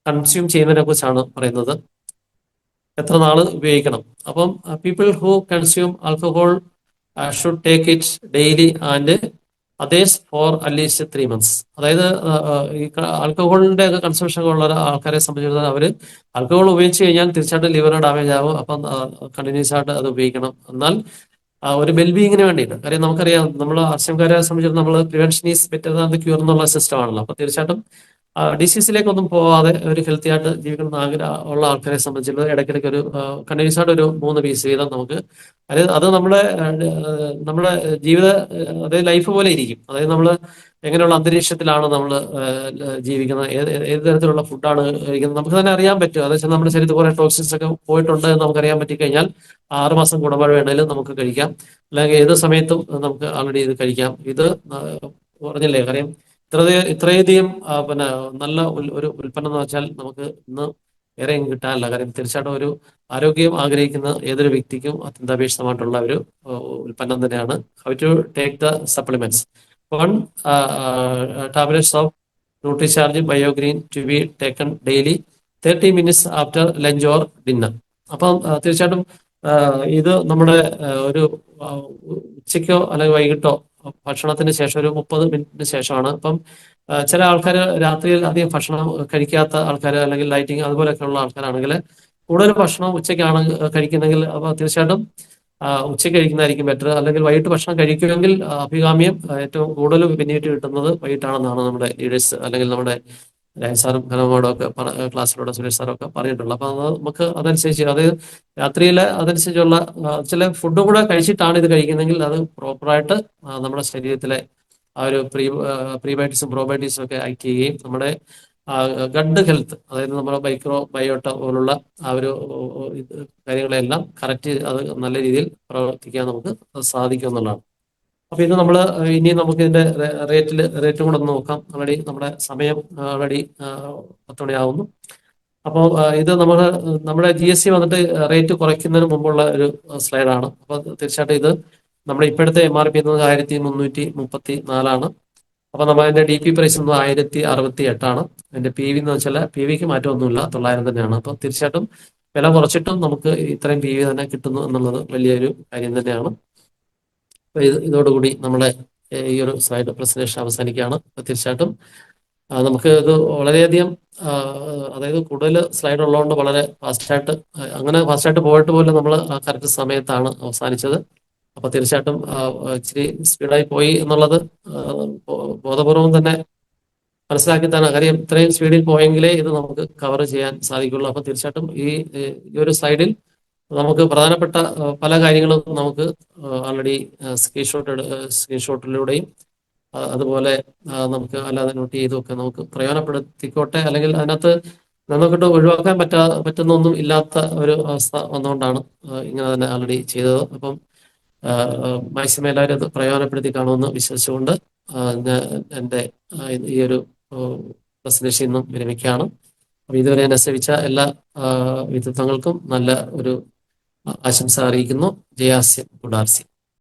കൺസ്യൂം ചെയ്യുന്നതിനെ കുറിച്ചാണ് പറയുന്നത്. എത്ര നാള് ഉപയോഗിക്കണം. അപ്പം people who consume alcohol should take it daily and others for at least 3 months. അതായത് ഈ ആൽക്കഹോളിന്റെ ഒക്കെ കൺസംഷൻ ഉള്ള ആൾക്കാരെ സംബന്ധിച്ചിടത്തോളം അവർ ആൽക്കഹോൾ ഉപയോഗിച്ച് കഴിഞ്ഞാൽ തീർച്ചയായിട്ടും ലിവർ ഡാമേജ് ആവും. അപ്പം കണ്ടിന്യൂസ് ആയിട്ട് അത് ഉപയോഗിക്കണം. എന്നാൽ ഒരു വെൽബീയിങ്ങിന് വേണ്ടിയിട്ട്, കാര്യം നമുക്കറിയാം നമ്മൾ ആശങ്കരെ സംബന്ധിച്ചിടത്തോളം നമ്മൾ prevention is better than the cure എന്നുള്ള സിസ്റ്റം ആണല്ലോ. അപ്പൊ തീർച്ചയായിട്ടും ഡിസീസിലേക്കൊന്നും പോവാതെ ഒരു ഹെൽത്തി ആയിട്ട് ജീവിക്കണം ആഗ്രഹം ഉള്ള ആൾക്കാരെ സംബന്ധിച്ചിടത്തോളം ഇടയ്ക്കിടയ്ക്ക് ഒരു കണ്ടിന്യൂസ് ആയിട്ട് ഒരു 3 പീസ് വീതം നമുക്ക് അത് നമ്മുടെ ജീവിത അതായത് ലൈഫ് പോലെ ഇരിക്കും. അതായത് നമ്മൾ എങ്ങനെയുള്ള അന്തരീക്ഷത്തിലാണ് നമ്മൾ ജീവിക്കുന്നത്, ഏത് തരത്തിലുള്ള ഫുഡാണ് കഴിക്കുന്നത് നമുക്ക് തന്നെ അറിയാൻ പറ്റും. അതായത് നമ്മുടെ ശരീരത്തിൽ കുറെ ടോക്സിൻസ് ഒക്കെ പോയിട്ടുണ്ട് എന്ന് നമുക്ക് അറിയാൻ പറ്റിക്കഴിഞ്ഞാൽ 6 മാസം കൂടുമ്പോൾ വേണേലും നമുക്ക് കഴിക്കാം, അല്ലെങ്കിൽ ഏത് സമയത്തും നമുക്ക് ആൾറെഡി ഇത് കഴിക്കാം. ഇത് പറഞ്ഞില്ലേ, കാര്യം ഇത്രയധികം പിന്നെ നല്ല ഒരു ഉൽപ്പന്നം എന്ന് വെച്ചാൽ നമുക്ക് ഇന്ന് വേറെ കിട്ടാനില്ല. കാര്യം തീർച്ചയായിട്ടും ഒരു ആരോഗ്യം ആഗ്രഹിക്കുന്ന ഏതൊരു വ്യക്തിക്കും അത്യന്താപേക്ഷിതമായിട്ടുള്ള ഒരു ഉൽപ്പന്നം തന്നെയാണ്. How to take the supplements. 1 tablets of Nutricharge Biogreen to be taken daily 30 minutes after lunch or dinner. അപ്പം തീർച്ചയായിട്ടും ഇത് നമ്മുടെ ഒരു ഉച്ചയ്ക്കോ അല്ലെങ്കിൽ വൈകിട്ടോ ഭക്ഷണത്തിന് ശേഷം ഒരു 30 മിനിറ്റിന് ശേഷമാണ്. അപ്പം ചില ആൾക്കാർ രാത്രിയിൽ അധികം ഭക്ഷണം കഴിക്കാത്ത ആൾക്കാർ അല്ലെങ്കിൽ ലൈറ്റിങ് അതുപോലെയൊക്കെ ഉള്ള ആൾക്കാരാണെങ്കിൽ കൂടുതൽ ഭക്ഷണം ഉച്ചയ്ക്കാണ് കഴിക്കുന്നെങ്കിൽ അപ്പോൾ തീർച്ചയായിട്ടും ഉച്ചയ്ക്ക് കഴിക്കുന്നതായിരിക്കും ബെറ്റർ. അല്ലെങ്കിൽ വൈകിട്ട് ഭക്ഷണം കഴിക്കുമെങ്കിൽ അഭികാമ്യം ഏറ്റവും കൂടുതൽ ബെനിഫിറ്റ് കിട്ടുന്നത് വൈകിട്ടാണെന്നാണ് നമ്മുടെ ലീഡേഴ്സ് അല്ലെങ്കിൽ നമ്മുടെ രാജ് സാറും ഘനമോടും ഒക്കെ ക്ലാസ്സിലൂടെ സുരേഷ് സാറും ഒക്കെ പറഞ്ഞിട്ടുള്ളത്. അപ്പൊ അത് നമുക്ക് അതനുസരിച്ച് അത് രാത്രിയിൽ അതനുസരിച്ചുള്ള ചില ഫുഡും കൂടെ കഴിച്ചിട്ടാണ് ഇത് കഴിക്കുന്നെങ്കിൽ അത് പ്രോപ്പറായിട്ട് നമ്മുടെ ശരീരത്തിലെ ആ ഒരു പ്രീബയോട്ടിക്സും പ്രോബയോട്ടിക്സും ഒക്കെ ആക്ട് ചെയ്യുകയും നമ്മുടെ ഗഡ് ഹെൽത്ത്, അതായത് നമ്മുടെ മൈക്രോ ബയോട്ട പോലുള്ള ആ ഒരു കാര്യങ്ങളെല്ലാം കറക്റ്റ് അത് നല്ല രീതിയിൽ പ്രവർത്തിക്കാൻ നമുക്ക് സാധിക്കും എന്നുള്ളതാണ്. അപ്പൊ ഇത് നമ്മൾ ഇനി നമുക്ക് ഇതിന്റെ റേറ്റും കൂടെ ഒന്ന് നോക്കാം. ഓൾറെഡി നമ്മുടെ സമയം ഓൾറെഡി 10 മണിയാവുന്നു. അപ്പോൾ ഇത് നമ്മുടെ GST വന്നിട്ട് റേറ്റ് കുറയ്ക്കുന്നതിന് മുമ്പുള്ള ഒരു സ്ലൈഡാണ്. അപ്പൊ തീർച്ചയായിട്ടും ഇത് നമ്മുടെ ഇപ്പോഴത്തെ MRP എന്നത് 1334 അപ്പൊ നമ്മൾ അതിന്റെ DP പ്രൈസ് എന്നത് 1068. അതിന്റെ PV എന്ന് വെച്ചാൽ PVക്ക് മാറ്റമൊന്നുമില്ല, 900 തന്നെയാണ്. അപ്പൊ തീർച്ചയായിട്ടും വില കുറച്ചിട്ടും നമുക്ക് ഇത്രയും PV തന്നെ കിട്ടുന്നു എന്നുള്ളത് വലിയൊരു കാര്യം തന്നെയാണ്. ഇതോടുകൂടി നമ്മളെ ഈ ഒരു സ്ലൈഡ് പ്രസന്റേഷൻ അവസാനിക്കുകയാണ്. തീർച്ചയായിട്ടും നമുക്ക് ഇത് വളരെയധികം അതായത് കൂടുതൽ സ്ലൈഡ് ഉള്ളതുകൊണ്ട് വളരെ ഫാസ്റ്റായിട്ട് അങ്ങനെ ഫാസ്റ്റായിട്ട് പോയിട്ട് പോലും നമ്മൾ കറക്റ്റ് സമയത്താണ് അവസാനിച്ചത്. അപ്പൊ തീർച്ചയായിട്ടും ഇച്ചിരി സ്പീഡായി പോയി എന്നുള്ളത് ബോധപൂർവം തന്നെ മനസ്സിലാക്കി തന്നെ, കാര്യം ഇത്രയും സ്പീഡിൽ പോയെങ്കിലേ ഇത് നമുക്ക് കവർ ചെയ്യാൻ സാധിക്കുള്ളൂ. അപ്പൊ തീർച്ചയായിട്ടും ഈ ഒരു സ്ലൈഡിൽ നമുക്ക് പ്രധാനപ്പെട്ട പല കാര്യങ്ങളും നമുക്ക് ആൾറെഡി സ്ക്രീൻഷോട്ടിലൂടെയും അതുപോലെ നമുക്ക് അല്ലാതെ നോട്ട് ചെയ്തൊക്കെ നമുക്ക് പ്രയോജനപ്പെടുത്തിക്കോട്ടെ. അല്ലെങ്കിൽ അതിനകത്ത് നമുക്കിട്ട് ഒഴിവാക്കാൻ പറ്റുന്ന ഒന്നും ഇല്ലാത്ത ഒരു അവസ്ഥ വന്നുകൊണ്ടാണ് ഇങ്ങനെ തന്നെ ആൾറെഡി ചെയ്തത്. അപ്പം മാക്സിമം എല്ലാവരും അത് പ്രയോജനപ്പെടുത്തി കാണുമെന്ന് വിശ്വസിച്ചുകൊണ്ട് ഞാൻ എൻ്റെ ഈ ഒരു പ്രസന്റേഷൻ ഇന്നും വിരമിക്കുകയാണ്. അപ്പൊ ഇതുവരെ എന്നെ സേവിച്ച എല്ലാ വിദ്യാർത്ഥികൾക്കും നല്ല ഒരു ആശംസ അറിയിക്കുന്നു. ജയാസ്യം കുടാർസി.